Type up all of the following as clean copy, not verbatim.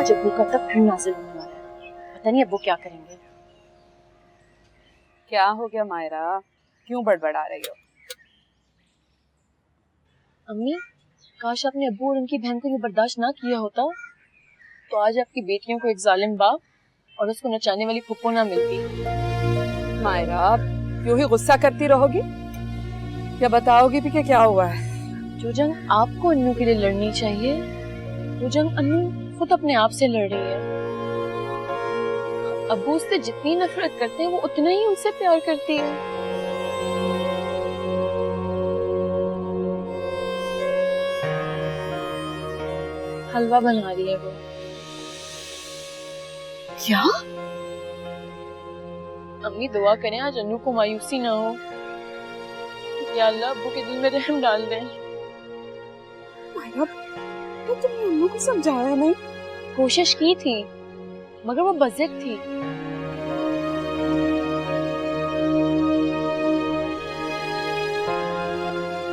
आज अब्बू का तब फिर नाज़िल होने वाला है। पता नहीं अब्बू क्या करेंगे। क्या हो गया मायरा, क्यों बड़बड़ा रही हो? अम्मी, काश आपने अब्बू और उनकी बहन को ये बर्दाश्त ना किया होता तो आज आपकी बेटियों को एक जालिम बाप और उसको नचाने वाली फुप्पो ना मिलती। मायरा, क्यों ही गुस्सा करती रहोगी? क्या बताओगी भी कि क्या हुआ है? जो जंग आपको अन्नू के लिए लड़नी चाहिए वो जंग अन्नू खुद अपने आप से लड़ रही है। अब्बू उससे जितनी नफरत करते हैं वो उतना ही उनसे प्यार करती है। हलवा बना रही है वो। क्या? अम्मी दुआ करें आज अन्नू को मायूसी ना हो। या अल्लाह अब्बू के दिल में रहम डाल दें। मायरा, तो तुमने अन्नू को समझाया नहीं? कोशिश की थी मगर वो बज़िद थी।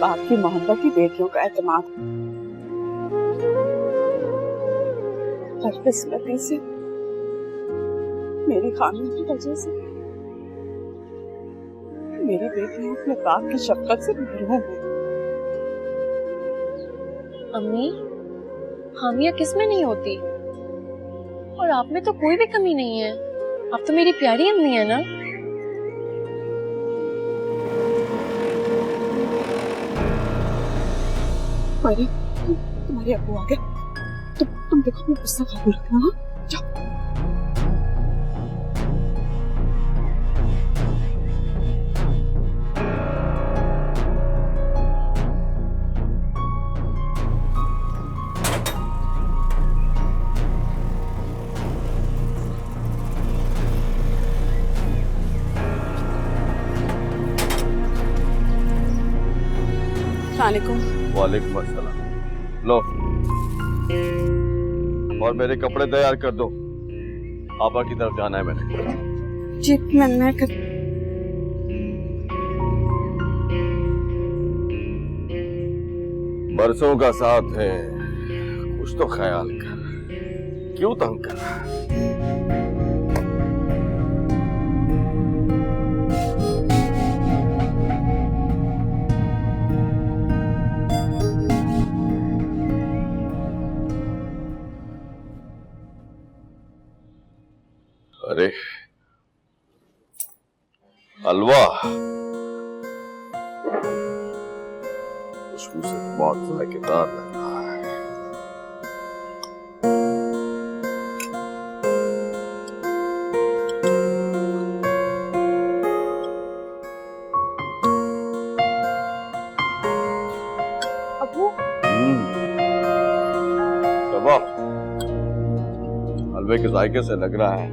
बाप की मोहब्बत ही बेटियों का एतमाद। बदकिस्मती से मेरी खामी की वजह से मेरी बेटियां अपने बाप की शफकत से महरूम है। अम्मी, हामिया किस में नहीं होती और आप में तो कोई भी कमी नहीं है। आप तो मेरी प्यारी अम्मी है ना। तुम्हारे अब्बू आ गए। तुम देखो अपना गुस्सा काबू रखना। जाओ। वालेकुम अस्सलाम। लो और मेरे कपड़े तैयार कर दो, आपा की तरफ जाना है मैंने। जी मैं कर... बरसों का साथ है, कुछ तो ख्याल कर, क्यों तंग कर रहा है? अरे हलवा खुशबू से बहुत जायकेदार लग रहा है। अब्बू, शबा, हलवे के जायके से लग रहा है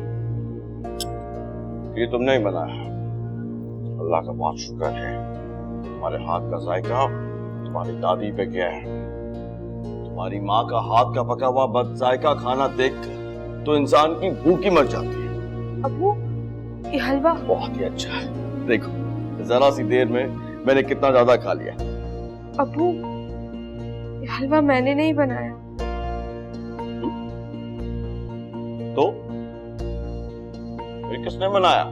ये तुमने ही बनाया। अल्लाह का बहुत शुक्र है, तुम्हारे हाथ का जायका तुम्हारी दादी पे गया है। तुम्हारी माँ का हाथ का पका हुआ बद जायका खाना देख तो इंसान की भूख ही मर जाती है। अब्बू, ये हलवा बहुत ही अच्छा है। देखो जरा सी देर में मैंने कितना ज्यादा खा लिया। अब्बू, ये हलवा मैंने नहीं बनाया। तो फिर किसने बनाया?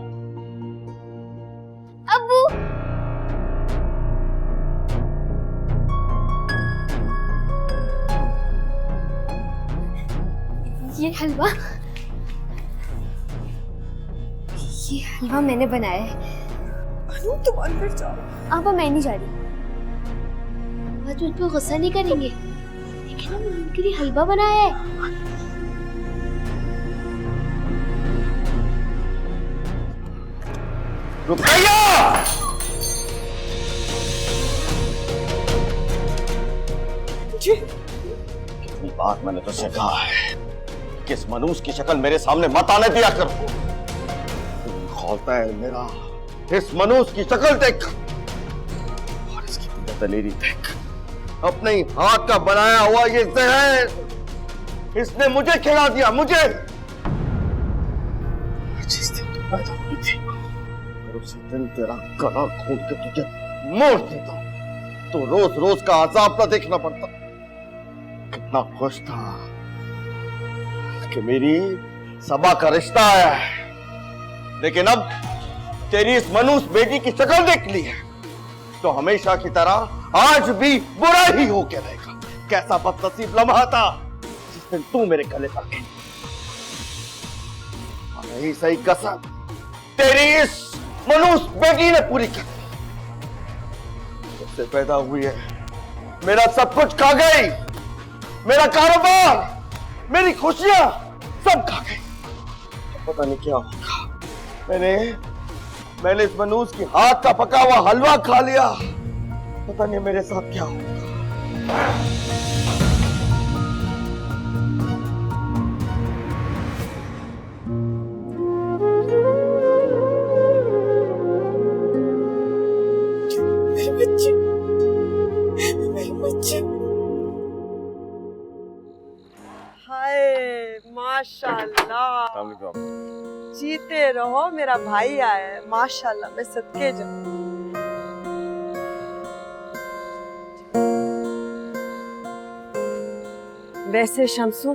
अब्बू, ये हलवा मैंने बनाया है। अनु तुम अंदर जाओ। अब मैं नहीं जा रही। आज मुझ पर गुस्सा नहीं करेंगे लेकिन हमने उनके लिए हलवा बनाया है। रुकैया! जी इतनी बात मैंने तुझसे कहा है कि इस मनूस की शक्ल मेरे सामने मत आने दिया कर। खौलता है मेरा, इस मनूस की शक्ल देख और इसकी दलेरी देख। अपने ही हाथ का बनाया हुआ ये जहर इसने मुझे खिला दिया, मुझे। जिस दिन तू पैदा हुई थी उसी दिन तेरा गला घोट के तुझे मोड़ देता, तो रोज रोज का अजाब ना देखना पड़ता। कितना खुश था, कि मेरी सबा का रिश्ता आया है, लेकिन अब तेरी इस मनूस बेटी की शक्ल देख ली है तो हमेशा की तरह आज भी बुरा ही होके रहेगा। कैसा बदनसीब लम्हा था जिस दिन तू मेरे गले लग गई। नहीं सही कसम तेरी इस मनूस बेटी ने पूरी कर दी। जब से पैदा हुई है मेरा सब कुछ खा गई, मेरा कारोबार, मेरी खुशियां सब खा गई। तो पता नहीं क्या होगा। मैंने इस मनूस की हाथ का पका हुआ हलवा खा लिया, पता नहीं मेरे साथ क्या होगा। हाय माशाल्लाह, जीते रहो, मेरा भाई आया है। माशाल्लाह, मैं सदके जाऊं। वैसे शम्सू,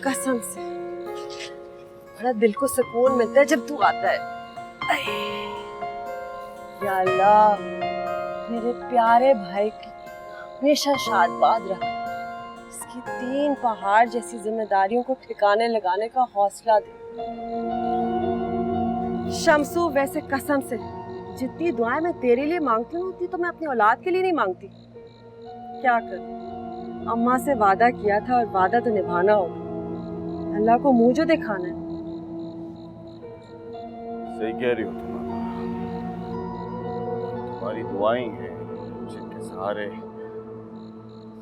कसम से बड़ा दिल को सुकून मिलता है जब तू आता है। या अल्लाह, मेरे प्यारे भाई की हमेशा शादबाद रख, इसकी 3 पहाड़ जैसी जिम्मेदारियों को ठिकाने लगाने का हौसला दे। शम्सू, वैसे कसम से जितनी दुआएं मैं तेरे लिए मांगती हूँ उतनी तो मैं अपनी औलाद के लिए नहीं मांगती। क्या करूं, अम्मा से वादा किया था और वादा तो निभाना होगा। अल्लाह को मुंह जो दिखाना है। सही कह रही हो तुम्हारी दुआएं हैं जिनके सहारे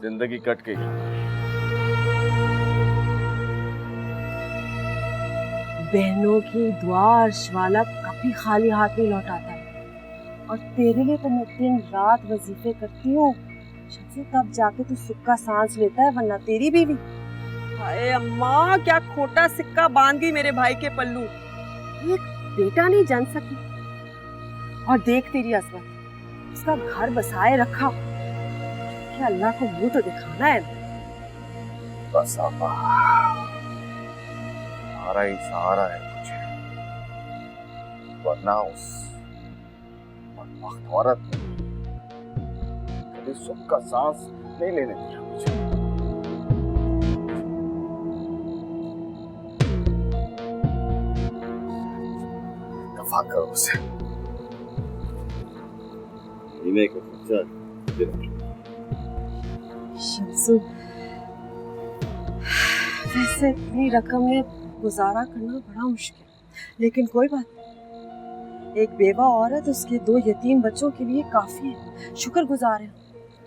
जिंदगी कट गई। बहनों की दुआ अर्श वाला कभी खाली हाथ नहीं लौटाता है, और तेरे लिए तो मैं दिन रात वजीफे करती हूँ शम्सू, तब जाके तू सुख का सांस लेता है, वरना तेरी बीवी। हाय अम्मा, क्या खोटा सिक्का बांध गई मेरे भाई के पल्लू। एक बेटा नहीं जन सकी, और देख तेरी अजमत, उसका घर बसाए रखा। क्या अल्लाह को मुंह तो दिखाना है। बस आपा, तुम्हारा ही सहारा है मुझे, वरना उस बदबख्त औरत ने कभी सुख का सांस नहीं लेने दिया मुझे। दफा करो उसे, इन्हें को शम्सू, वैसे इतनी रकम में गुजारा करना बड़ा मुश्किल, लेकिन कोई बात नहीं। एक बेवा औरत उसके 2 यतीम बच्चों के लिए काफी है। शुक्रगुजार है।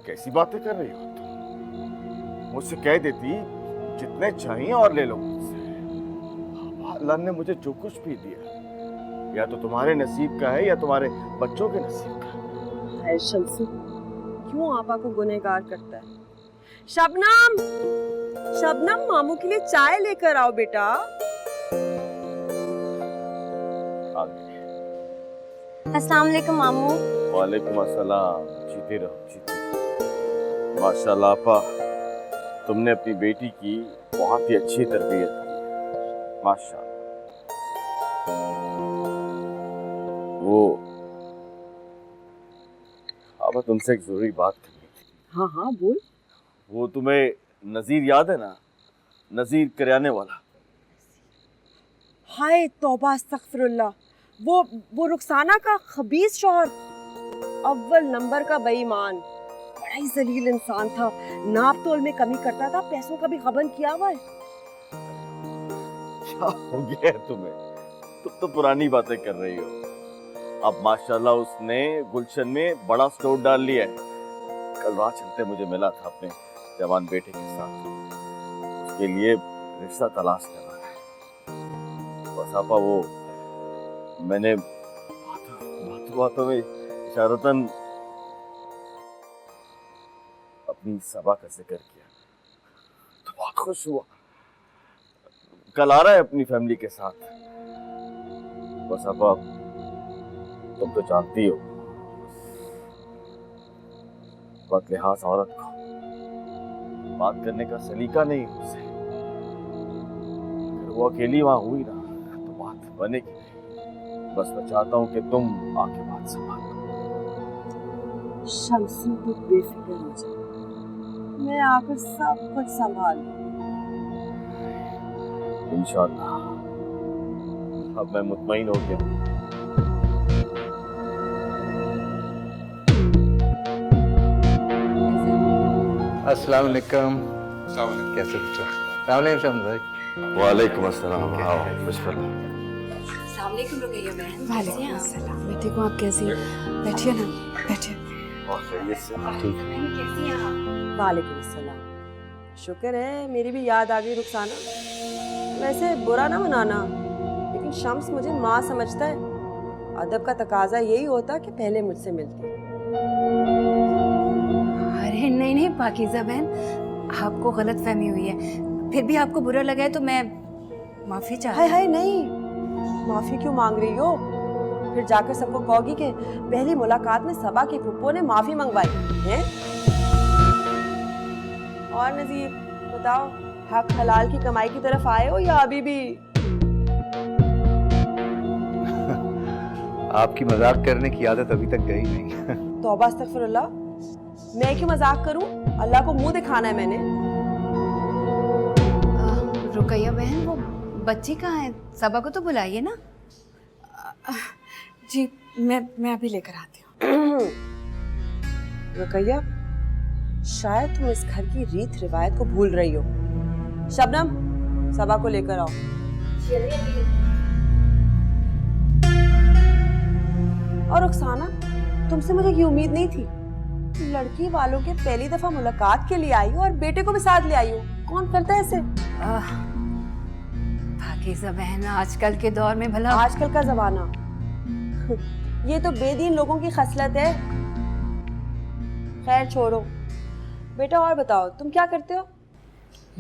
कैसी बातें कर रही हो तुम? मुझसे कह देती जितने चाहिए और ले लो मुझसे। अल्लाह ने मुझे जो कुछ भी दिया या तो तुम्हारे नसीब का है या तुम्हारे बच्चों के नसीब का है। शम्सू, क्यों आपा को गुनहगार करता है? शबनम, शबनम, मामू के लिए चाय लेकर आओ बेटा। अस्सलाम वालेकुम मामू। वालेकुम अस्सलाम। जीते रहो, जीते रहो। माशाल्लाह आपा, तुमने अपनी बेटी की बहुत ही अच्छी तरबियत की, माशाल्लाह। वो आपा, तुमसे एक जरूरी बात करनी थी। हाँ हाँ बोल। वो तुम्हें नजीर याद है ना, नजीर करियाने वाला? हाय तौबा, अस्तगफिरुल्लाह। वो रुखसाना का खबीस शौहर, अव्वल नंबर का बेईमान, बड़ा ही जलील इंसान था। नाप तोल में कमी करता था, पैसों का भी गबन किया हुआ है। क्या हो गया है तुम्हें? तुम तो पुरानी बातें कर रही हो। अब माशाल्लाह उसने गुलशन में बड़ा स्टोर डाल लिया है। कल रात चलते मुझे मिला था अपने जवान बेटे के साथ, उसके लिए रिश्ता तलाश कर रहा है। बस आपा, वो मैंने बातों में इशारतन अपनी सबा का जिक्र किया तो बहुत खुश हुआ। कल आ रहा है अपनी फैमिली के साथ। बस आपा, तुम तो जानती हो बदलिहाज औरत को बात करने का सलीका नहीं उसे। वो अकेली वहां हुई ना तो बात बनेगी नहीं। बस मैं चाहता हूँ कि तुम आके बात संभाल लो। शम्सू तो बेफिक्र हो जाए, मैं आकर सब कुछ संभाल लूंगी। इंशाअल्लाह। अब मैं मुतमईन हो गया। अस्सलाम वालेकुम। कैसे बच्चा? अस्सलाम वालेकुम शम्स भाई। वालेकुम अस्सलाम। आओ बिस्मिल्लाह। अस्सलाम वालेकुम रुकैया बहन। वालेकुम अस्सलाम। मैं ठीक हूँ, आप कैसी हैं? बैठिए ना, बैठिए। और खैरियत से? ठीक। बहन कैसी हैं आप? वालेकुम अस्सलाम। शुक्र है मेरी भी याद आ गई रुखसाना। वैसे बुरा ना मनाना, लेकिन शम्स मुझे माँ समझता है। अदब का तकाजा यही होता कि पहले मुझसे मिलती। अरे नहीं नहीं पाकीज़ा बहन, आपको गलत फहमी हुई है। फिर भी आपको बुरा लगा है तो मैं माफ़ी चाहती हाय हूँ। हाय नहीं, माफी क्यों मांग रही हो? फिर जाकर सबको कहोगी कि पहली मुलाकात में सबा की फुप्पो ने माफी मंगवाई है। और नजीर बताओ, हक हलाल की कमाई की तरफ आए हो या अभी भी? आपकी मजाक करने की आदत अभी तक गई नहीं। तौबा अस्तगफिरुल्लाह, मैं क्यों मजाक करूं? अल्लाह को मुंह दिखाना है मैंने। रुकैया बहन, वो बच्ची कहाँ है? सबा को तो बुलाइए ना। जी मैं अभी लेकर आती हूँ। रुकैया, शायद तुम इस घर की रीत रिवायत को भूल रही हो। शबनम, सबा को लेकर आओ। और रुखसाना, तुमसे मुझे ये उम्मीद नहीं थी। लड़की वालों के पहली दफा मुलाकात के लिए आई हो और बेटे को भी साथ ले आई हो। कौन करता है ऐसे? पाकीज़ा बहन, आजकल के दौर में भला आजकल का जमाना ये तो बेदीन लोगों की खसलत है। खैर छोड़ो बेटा, और बताओ तुम क्या करते हो?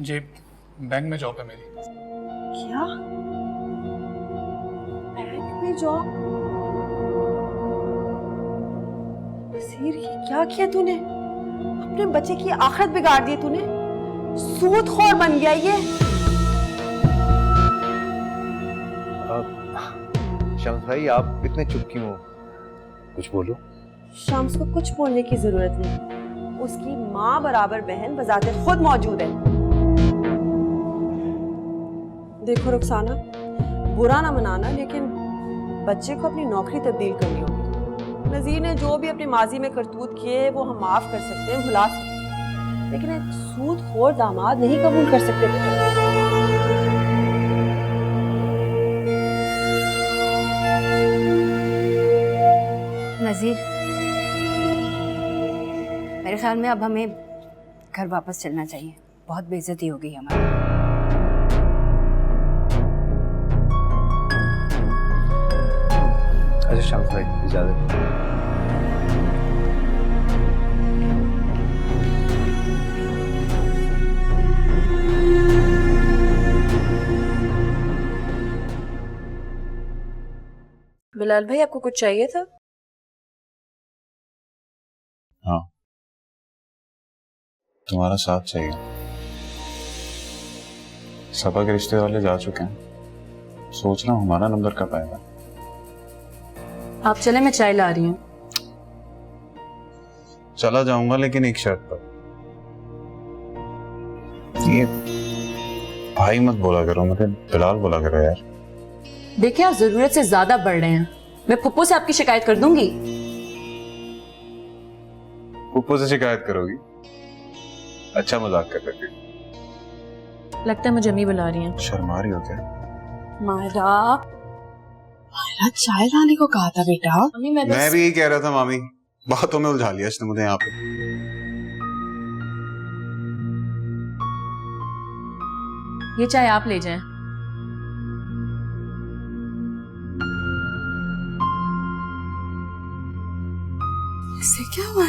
जी बैंक में जॉब है मेरी। क्या बैंक में जॉब? नसीर, ये क्या किया तूने? अपने बच्चे की आखिरत बिगाड़ दी तूने। सूदखोर बन गया ये। शम्स भाई, आप इतने चुप क्यों हो? कुछ बोलो। शम्स को कुछ बोलने की जरूरत नहीं, उसकी माँ बराबर बहन बजाते खुद मौजूद है। देखो रुखसाना, बुरा ना मनाना, लेकिन बच्चे को अपनी नौकरी तब्दील करनी होगी। नजीर ने जो भी अपने माजी में करतूत किए वो हम माफ कर सकते हैं, भुला सकते हैं, लेकिन एक सूदखोर दामाद नहीं कबूल कर सकते बेटा। नजीर, मेरे ख्याल में अब हमें घर वापस चलना चाहिए। बहुत बेइज्जती हो गई हमारी। अच्छा शम्स भाई, इजाजत। बिलाल भाई, आपको कुछ चाहिए था? हाँ, तुम्हारा साथ चाहिए। सबा के रिश्ते वाले जा चुके हैं, सोच रहा हूँ हमारा नंबर कब आएगा। आप चले, मैं चाय ला रही हूँ। चला जाऊंगा, लेकिन एक शर्त पर। ये भाई मत बोला करो, मुझे बिलाल बोला करो यार। देखिए, आप जरूरत से ज्यादा बढ़ रहे हैं। मैं फुप्पो से आपकी शिकायत कर दूंगी। फुप्पो से शिकायत करोगी? अच्छा मजाक कर रही थी। लगता है मुझे अम्मी बुला रही हैं। शर्मा रही हो क्या? मायरा, चाय लाने को कहा था बेटा। अम्मी मैं भी यही कह रहा था मामी, बातों में उलझा लिया इसने मुझे यहाँ पे। ये चाय आप ले जाएं। इससे क्या हुआ?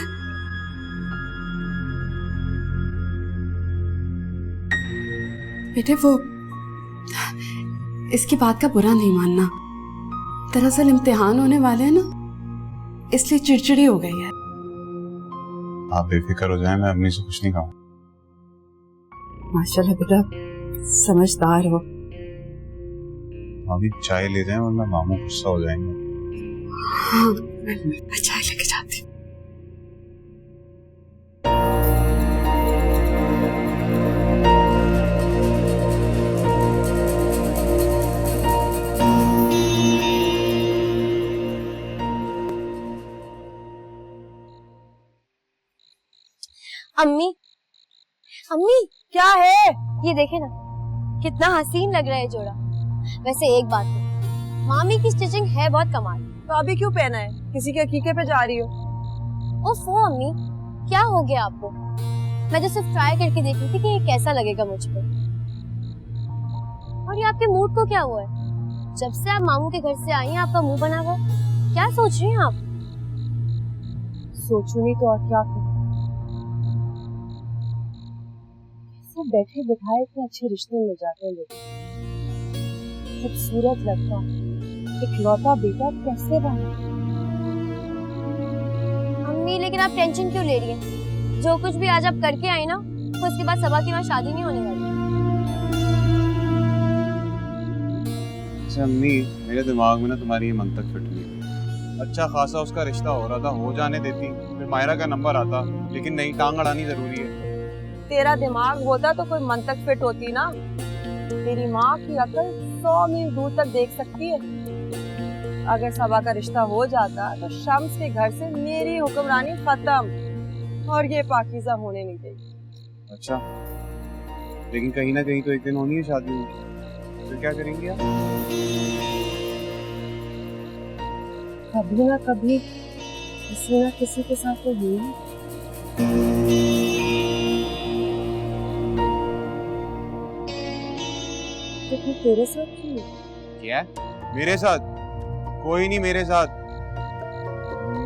बेटे, वो इसकी बात का बुरा नहीं मानना। दरअसल इम्तिहान होने वाले हैं ना, इसलिए चिड़चिड़ी हो गई है। आप बेफिक्र हो जाए, मैं अम्मी से कुछ नहीं कहूँ। माशाल्लाह बेटा, समझदार हो। अभी चाय ले जाएं वरना मामू गुस्सा हो जाएंगे। मैं चाय लेके जाती हूँ। अम्मी, अम्मी क्या है? ये देखे ना, कितना हसीन लग रहा है जोड़ा। वैसे एक बात है, मामी की स्टिचिंग है बहुत कमाल। तो अभी क्यों पहना है? किसी के अकीके पे जा रही हो? ओफो अम्मी, क्या हो गया आपको? मैं तो सिर्फ ट्राई करके देख रही थी कि ये कैसा लगेगा मुझ पे। और ये आपके मूड को क्या हुआ है? जब से आप मामू के घर से आई हैं आपका मुंह बना हुआ है। क्या सोच रही हैं आप? सोचू नहीं तो और क्या करूं? सब बैठे बिठाए इतने अच्छे रिश्ते मिल जाते हैं लोग। खूबसूरत लड़का, इकलौता बेटा कैसे बना? अम्मी लेकिन आप टेंशन क्यों ले रही हैं? जो कुछ भी आज आप करके आई ना, तो उसके बाद सबा की वहाँ शादी नहीं होने वाली। अच्छा अम्मी, मेरे दिमाग में ना तुम्हारी ये मंतक फिट नहीं है। अच्छा खासा उसका रिश्ता हो रहा था, हो जाने देती, फिर मायरा का नंबर आता, लेकिन नहीं, टांग अड़ानी जरूरी है। तेरा दिमाग होता तो कोई मंतक फिट होती ना। तेरी माँ की अकल 100 मील दूर तक देख सकती है। अगर सबा का रिश्ता हो जाता तो शम्स के घर से मेरी हुक्मरानी खत्म और ये पाकीज़ा होने नहीं देगी। अच्छा, लेकिन कहीं ना कहीं तो एक दिन होनी है शादी, फिर क्या करेंगे आप? कभी ना कभी किसी ना किसी के साथ तो हुई। तो फिर तेरे साथ क्यों? क्या? मेरे साथ? कोई नहीं मेरे साथ।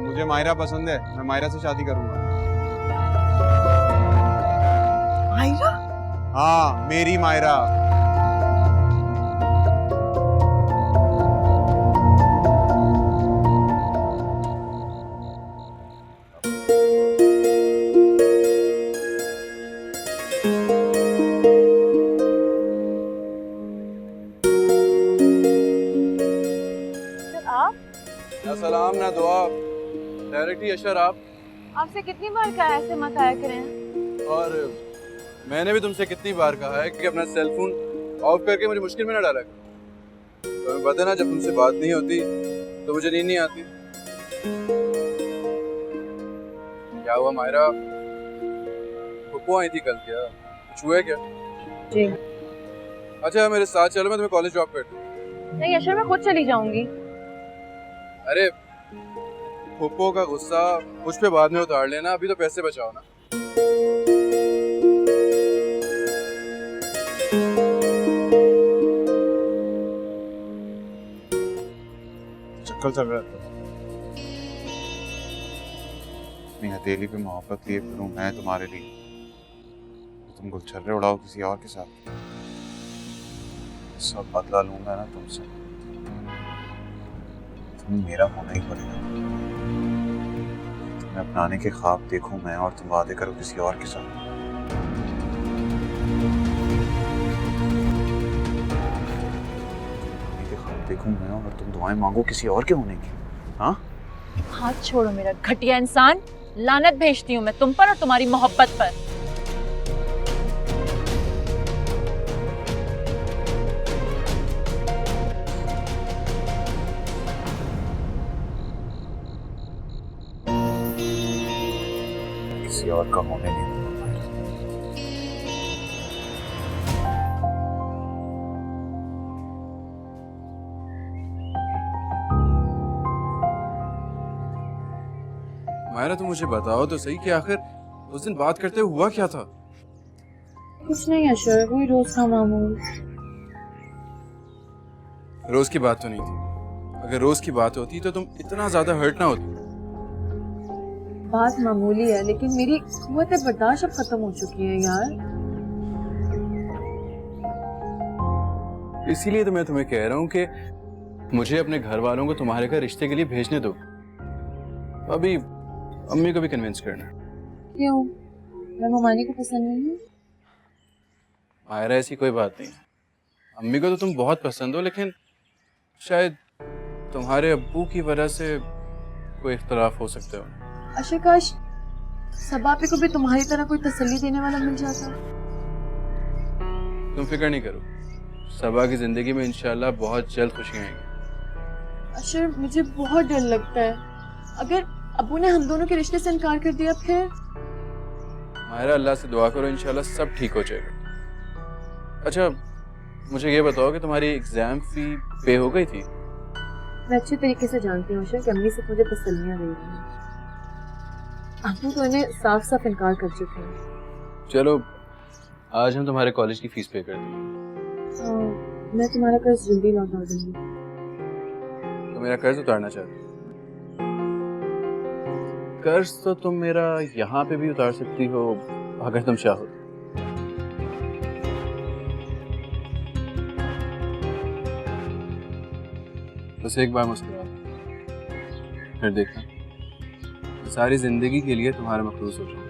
मुझे मायरा पसंद है, मैं मायरा से शादी करूंगा। मायरा? हाँ, मेरी मायरा। सलाम ना दुआ, डायरेक्ट ही अशर आप। आपसे कितनी बार कहा है ऐसे मत आया करें? और मैंने भी तुमसे कितनी बार कहा है कि अपना सेल फोन ऑफ करके मुझे मुश्किल में ना डाला करो। तो मैं पता ना, जब तुमसे बात नहीं होती तो मुझे नींद नहीं आती। क्या हुआ मायरा, पप्पू आई थी कल, क्या कुछ हुआ है क्या? जी। अच्छा मेरे साथ चलो, मैं तुम्हें कॉलेज ड्रॉप कर दूँ। नहीं अशर, मैं खुद चली जाऊंगी। अरे पप्पू का गुस्सा मुझ पे बाद में उतार लेना, अभी तो पैसे बचाओ ना। चक्कर चल रहा था। अपनी हथेली पे मोहब्बत लिए फिरूं मैं तुम्हारे लिए, तुम गुलछर्रे उड़ाओ किसी और के साथ। सब बदला लूंगा ना तुमसे, तुम्हें मेरा होना ही पड़ेगा। तुम्हें अपनाने के ख्वाब देखूं मैं और तुम वादे करो किसी और के साथ। देखूं मैं और तुम दुआएं मांगो किसी और के होने की। हाँ, हाथ छोड़ो मेरा घटिया इंसान। लानत भेजती हूँ मैं तुम पर और तुम्हारी मोहब्बत पर। किसी और का होने नहीं दूंगा। मायरा तुम मुझे बताओ तो सही कि आखिर उस दिन बात करते हुआ क्या था? कुछ नहीं अशर, वही रोज का मामूल। रोज की बात तो नहीं थी। अगर रोज की बात होती तो तुम इतना ज्यादा हर्ट ना होती। बात मामूली है, लेकिन मेरी कुव्वत बर्दाश्त अब खत्म हो चुकी है यार। इसीलिए तो मैं तुम्हें कह रहा हूँ कि मुझे अपने घर वालों को तुम्हारे घर रिश्ते के लिए भेजने दो। अभी अम्मी को भी कन्विंस करना। क्यों? मैं ममानी को पसंद नहीं हूँ? मायरा ऐसी कोई बात नहीं है। अम्मी को तो तुम बहुत पसंद हो, लेकिन शायद तुम्हारे अब्बू की वजह से कोई इख्तलाफ हो सकते हो। अच्छा काश सबापी को भी तुम्हारी तरह कोई तसल्ली देने वाला मिल जाता। तुम फिक्र नहीं करो, सबा की जिंदगी में इंशाल्लाह बहुत जल्द खुशियाँ आएंगी। अच्छा मुझे बहुत डर लगता है, अगर अब्बू ने हम दोनों के रिश्ते से इनकार कर दिया फिर? मायरा अल्लाह से दुआ करो, इंशाल्लाह सब ठीक हो जाएगा। अच्छा मुझे ये बताओ कि तुम्हारी एग्जाम फी पे हो गई थी? मैं अच्छे तरीके से जानती हूँ कि अम्मी से मुझे तसल्लियाँ दे रही हैं। अब्बू तो इन्हें साफ साफ इनकार कर चुके हैं। चलो आज हम तुम्हारे कॉलेज की फीस पे कर देंगे। मैं तुम्हारा कर्ज जल्दी लौटा दूंगी। तो मेरा कर्ज उतारना चाहती हो? कर्ज तो तुम मेरा यहाँ पे भी उतार सकती हो अगर तुम चाहो। बस एक बार मुस्कुरा दो, फिर देखना सारी जिंदगी के लिए तुम्हारा मखलूस हो जाऊंगा।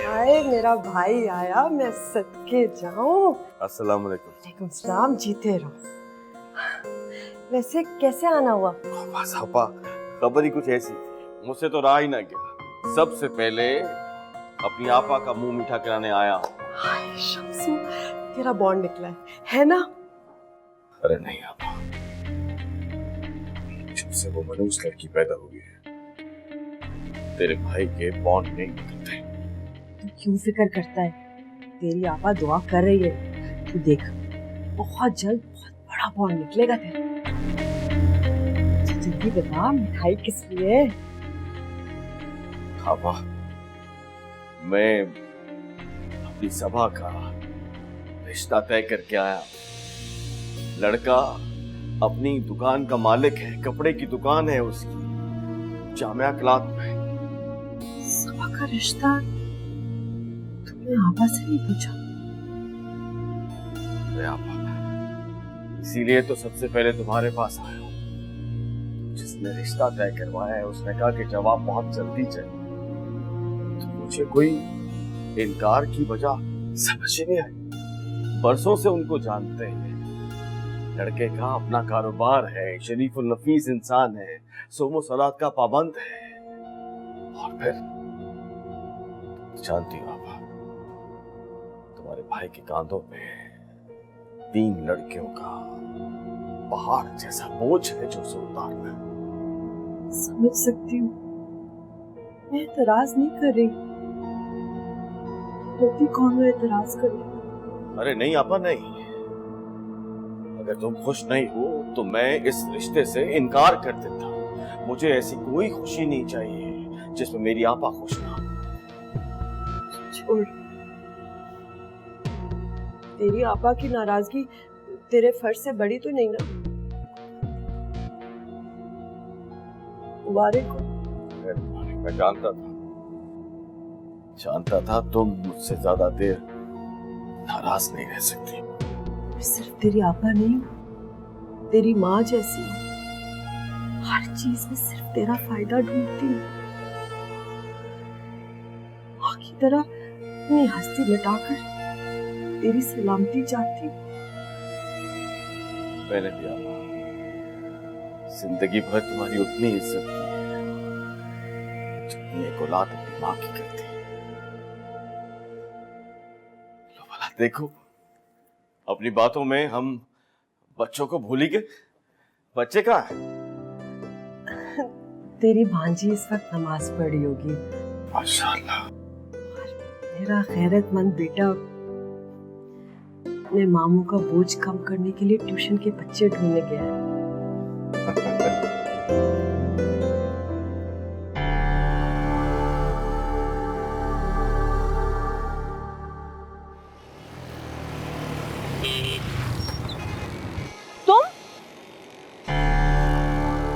हाय मेरा भाई आया, मैं सदके जाऊं। अस्सलाम वालेकुम। वालेकुम सलाम, जीते रहो। वैसे कैसे आना हुआ? बस आपा खबर ही कुछ ऐसी थी, मुझसे तो रहा ही ना गया। सबसे पहले अपनी आपा का मुंह मीठा कराने आया। हाय शम्सू, तेरा बॉन्ड निकला है ना? अरे नहीं आपा, जब से वो मनूस लड़की पैदा हुई है तेरे भाई के बॉन्ड नहीं निकलते। तू क्यों फिक्र करता है? तेरी आपा दुआ कर रही है, तू देख बहुत जल्द बहुत बड़ा बॉन्ड निकलेगा तेरा। जल्दी बता, मिठाई किस लिए? आपा मैं अपनी सभा का रिश्ता तय करके आया। लड़का अपनी दुकान का मालिक है, कपड़े की दुकान है उसकी, जामिया क्लाथ में। सभा का रिश्ता तुमने आपा से नहीं पूछा? अरे आपा, इसीलिए तो सबसे पहले तुम्हारे पास आया हूं। जिसने रिश्ता तय करवाया है उसने कहा कि जवाब बहुत जल्दी चाहिए। तो मुझे कोई इनकार की वजह समझ ही नहीं आई। बरसों से उनको जानते हैं, लड़के का अपना कारोबार है, शरीफुल नफीस इंसान है, सोमो सलात का पाबंद है। और फिर जानती हो आपा, तुम्हारे भाई के कांधों पे 3 लड़कियों का पहाड़ जैसा बोझ है जो उसे उतारना है। समझ सकती हूँ, मैं एतराज नहीं कर रही। होती कौन है एतराज कर रही? अरे नहीं आपा नहीं, अगर तुम खुश नहीं हो तो मैं इस रिश्ते से इनकार कर देता। मुझे ऐसी कोई खुशी नहीं चाहिए जिसमें मेरी आपा खुश ना हो। छोड़, तेरी आपा की नाराजगी तेरे फर्ज से बड़ी तो नहीं ना? मुबारक हो। मैं जानता था तुम मुझसे ज्यादा देर नाराज नहीं रह सकती। मैं सिर्फ तेरी आपा नहीं हूँ, तेरी माँ जैसी हूँ। हर चीज में सिर्फ तेरा फायदा ढूंढती हूँ। माँ की तरह अपनी हस्ती मिटाकर तेरी सलामती चाहती हूँ। मैंने भी आपा जिंदगी भर तुम्हारी उतनी इज्जत की है जितनी एक औलाद अपनी माँ की करती है। लो भला देखो, अपनी बातों में हम बच्चों को भूल ही गए। बच्चे कहाँ हैं? तेरी भांजी इस वक्त नमाज पढ़ रही होगी। माशाअल्लाह। मेरा गैरतमंद बेटा अपने मामू का बोझ कम करने के लिए ट्यूशन के बच्चे ढूंढने गया है।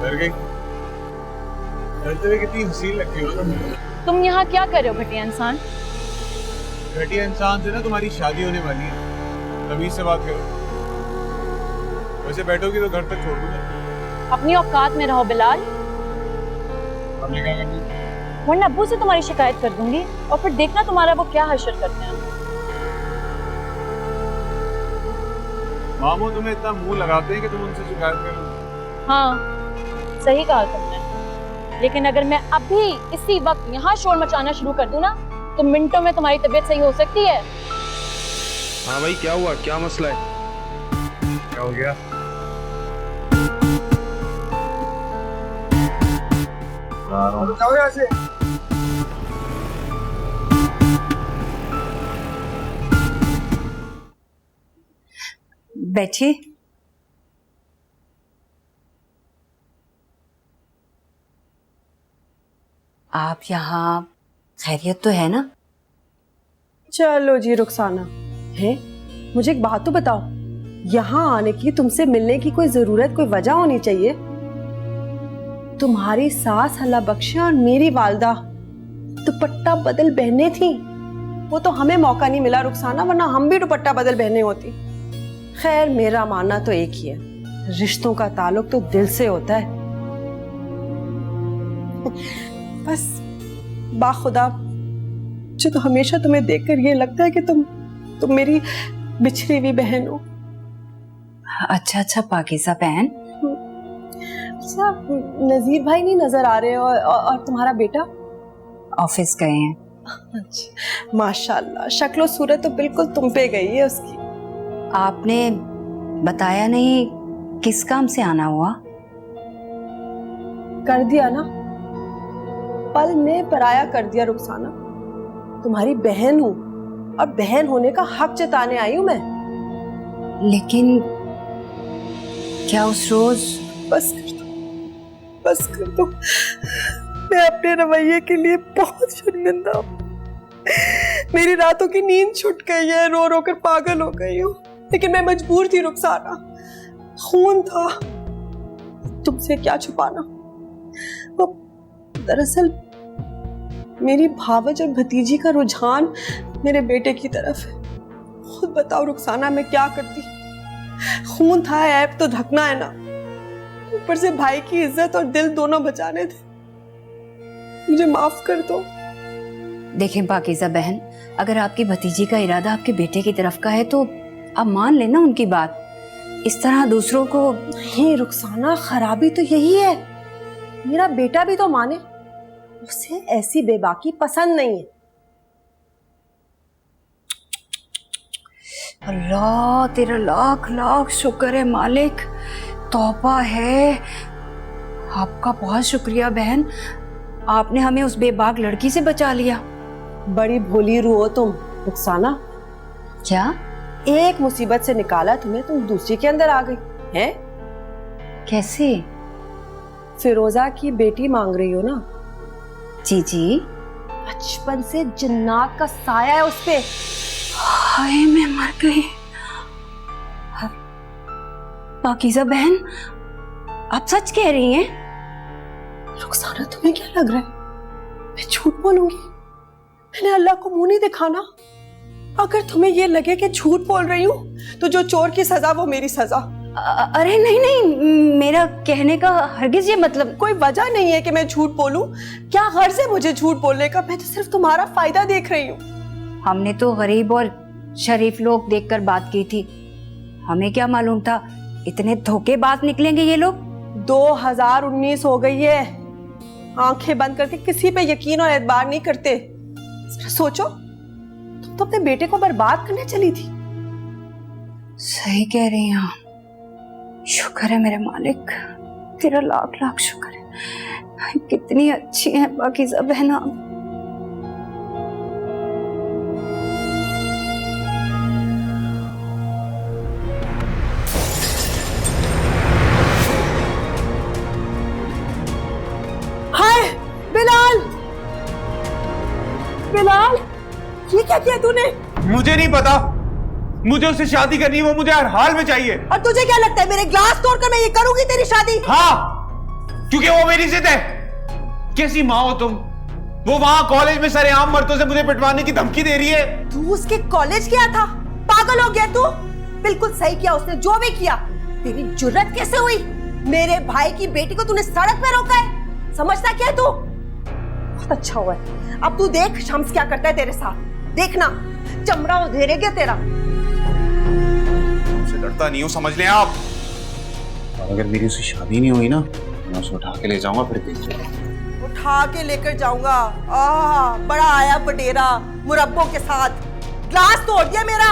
डर गई? डरते हुए कितनी हसीन लगती हो तुम। तुम यहाँ क्या कर रहे हो घटिया इंसान? घटिया इंसान से ना तुम्हारी शादी होने वाली है, तमीज से बात करो। वैसे बैठोगी तो घर तक छोड़ दूंगा। अपनी औकात में रहो बिलाल। हमने क्या करना? वरना अब्बू से तुम्हारी शिकायत कर दूंगी और फिर देखना तुम्हारा वो क्या हशर करते हैं। मामू तुम्हें इतना मुंह लगाते हैं कि तुम उनसे शिकायत करो। हाँ सही कहा तुमने, लेकिन अगर मैं अभी इसी वक्त यहाँ शोर मचाना शुरू कर दूं ना तो मिनटों में तुम्हारी तबीयत सही हो सकती है। हाँ भाई, क्या हुआ? क्या मसला है? क्या हो गया? जाओ यहाँ से। बैठिए। आप यहाँ खैरियत तो है ना? चलो जी रुखसाना, है मुझे एक बात तो बताओ, यहाँ आने की, तुमसे मिलने की कोई जरूरत, कोई वजह होनी चाहिए। तुम्हारी सास अल्लाह बख्शे और मेरी वालदा दुपट्टा बदल बहनें थी, वो तो हमें मौका नहीं मिला रुखसाना, वरना हम भी दुपट्टा बदल बहने होती। खैर मेरा मानना तो एक ही है, रिश्तों का ताल्लुक तो दिल से होता है। बस बाखुदा मुझे तो हमेशा तुम्हें देखकर ये लगता है कि तुम मेरी बिछड़ी हुई बहन हो। अच्छा पाकीज़ा बहन। सब नजीर भाई नहीं नजर आ रहे और तुम्हारा बेटा ऑफिस गए हैं। अच्छा, माशाल्लाह शक्ल सूरत तो बिल्कुल तुम पे गई है उसकी। आपने बताया नहीं किस काम से आना हुआ? कर दिया ना, पल में पराया कर दिया रुखसाना। तुम्हारी बहन हूँ और बहन होने का हक जताने आई हूँ मैं। लेकिन क्या उस रोज? बस कर दो, मैं अपने रवैये के लिए बहुत शर्मिंदा हूँ। मेरी रातों की नींद छूट गई है, रो रो कर पागल हो गई हूँ, लेकिन मैं मजबूर थी रुखसाना, खून था, तुमसे क्या छुपाना। वो दरअसल मेरी भावज और भतीजी का रुझान मेरे बेटे की तरफ है। खुद बताओ रुखसाना मैं क्या करती, खून था, ऐब तो ढकना है ना, ऊपर से भाई की इज्जत और दिल दोनों बचाने थे। मुझे माफ कर दो। देखें पाकीज़ा बहन, अगर आपकी भतीजी का इरादा आपके बेटे की तरफ का है तो आप मान लेना उनकी बात। इस तरह दूसरों को। नहीं रुखसाना, खराबी तो यही है, मेरा बेटा भी तो माने, उसे ऐसी बेबाकी पसंद नहीं है। अल्लाह तेरा लाख लाख शुक्र है मालिक, तौबा है। आपका बहुत शुक्रिया बहन, आपने हमें उस बेबाक लड़की से बचा लिया। बड़ी भोली रूह हो तुम रुखसाना। क्या? एक मुसीबत से निकाला तुम्हें, तुम दूसरी के अंदर आ गई हैं? कैसे? फिरोजा की बेटी मांग रही हो ना? जी बचपन से जिन्नात का साया है उस पे। हाय मैं मर गई। पाकीज़ा बहन, आप सच कह रही हैं? रुखसाना तुम्हें क्या लग रहा है मैं झूठ बोलूंगी? मैंने अल्लाह को मुंह नहीं दिखाना। अगर तुम्हें ये लगे कि झूठ बोल रही हूँ तो जो चोर की सजा वो मेरी सजा। अरे नहीं, मेरा कहने का हरगिज ये मतलब। कोई वजह नहीं है कि मैं झूठ बोलूं। क्या गर्ज है मुझे झूठ बोलने का? मैं तो सिर्फ तुम्हारा फायदा देख रही हूँ। हमने तो गरीब और शरीफ लोग देखकर बात की थी, हमें क्या मालूम था इतने धोखेबाज निकलेंगे ये लोग। 2019 हो गई है, आंखें बंद करके किसी पे यकीन और एतबार नहीं करते। सोचो, तुम तो अपने बेटे को बर्बाद करने चली थी। सही कह रही हैं आप, शुक्र है मेरे मालिक, तेरा लाख लाख शुक्र है। कितनी अच्छी है पाकीज़ा बहन आप। हाय बिलाल, बिलाल ये क्या किया तूने? मुझे नहीं पता, मुझे उससे शादी करनी है, वो मुझे हर हाल में चाहिए। और तुझे क्या लगता है मेरे ग्लास तोड़कर मैं ये करूंगी तेरी शादी? हाँ, क्योंकि वो मेरी जिद है। कैसी माँ हो तुम? वो वहां कॉलेज में सरेआम मर्दों से मुझे पिटवाने की धमकी दे रही है। तू उसके कॉलेज गया था? पागल हो गया तू? बिल्कुल सही किया उसने जो भी किया। तेरी जुर्रत कैसे हुई? मेरे भाई की बेटी को तूने सड़क पे रोका है, समझता क्या है तू? बहुत अच्छा हुआ है। अब तू देख शम्स क्या करता है तेरे साथ, देखना चमड़ा उधेड़ेगा तेरा। उससे डरता नहीं हूँ, समझ लें आप। अगर मेरी उससे शादी नहीं हुई ना, मैं उसे उठा के ले जाऊंगा, फिर देख लेना। उठा के लेकर जाऊंगा। बड़ा आया बटेरा मुरब्बों के साथ, ग्लास तोड़ दिया मेरा।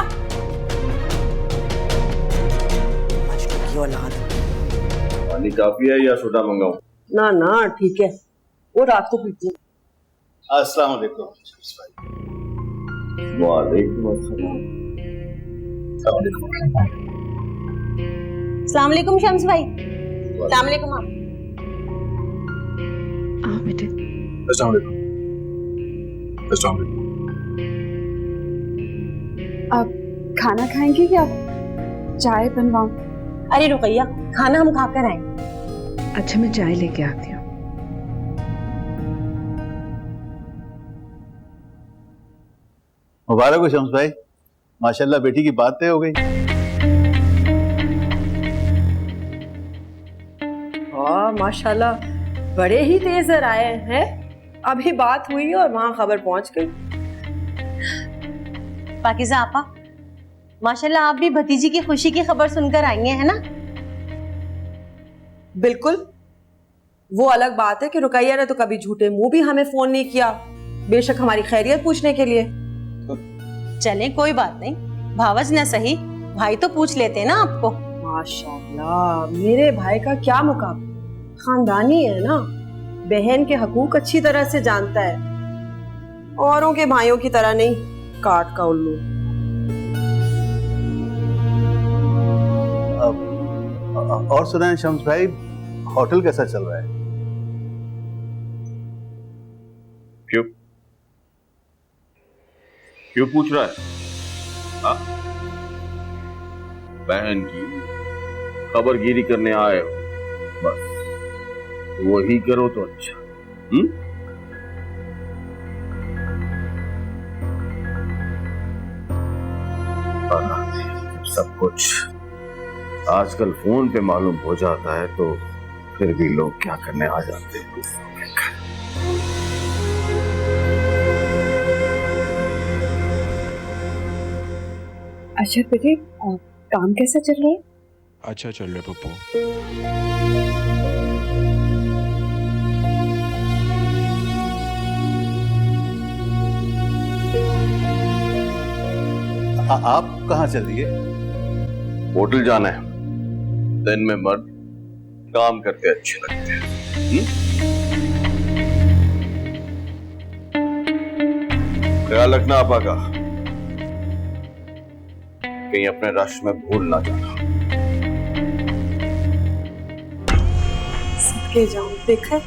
की औलाद। पानी काफी है या सोडा मंगाऊं? ना ना ठीक है, वो रात को पीती। अस्सलाम वालेकुम। वालेकुम अस्सलाम। अस्सलाम वालेकुम शम्स भाई। अस्सलाम वालेकुम आप। बेटे अस्सलाम वालेकुम। अस्सलाम वालेकुम। आप खाना खाएंगे क्या? चाय बनवाऊं? अरे रुकैया, खाना हम खाकर आए। अच्छा मैं चाय लेके आती हूँ। मुबारक हो शम्स भाई, माशाल्लाह बेटी की बात तय हो गई। माशाल्लाह बड़े ही तेज आए हैं। अभी बात हुई और वहां खबर पहुंच गई। पाकिज़ा आपा, माशाल्लाह आप भी भतीजी की खुशी की खबर सुनकर आई हैं, है ना? बिल्कुल। वो अलग बात है कि रुकैया ने तो कभी झूठे मुंह भी हमें फोन नहीं किया, बेशक हमारी खैरियत पूछने के लिए। चलें कोई बात नहीं, भावज न सही भाई तो पूछ लेते हैं ना आपको। माशाल्लाह मेरे भाई का क्या मुकाबला, खानदानी है ना, बहन के हकूक अच्छी तरह से जानता है, औरों के भाइयों की तरह नहीं काट का उल्लू। और सुनाएं शम्स भाई, होटल कैसा चल रहा है? क्यों क्यों पूछ रहा है? हाँ? बहन की खबरगिरी करने आए हो, बस वही करो तो अच्छा। सब कुछ आजकल फोन पे मालूम हो जाता है, तो फिर भी लोग क्या करने आ जाते हैं। अच्छा बेटे, काम कैसा चल रहा है? अच्छा चल रहा है पप्पू। आप कहाँ चल रही है? होटल जाना है। दिन में मर्द काम करते अच्छे लगते हैं। ख्याल रखना आपा का, कहीं अपने रश में भूल ना जाना। सबके जाऊं, देखा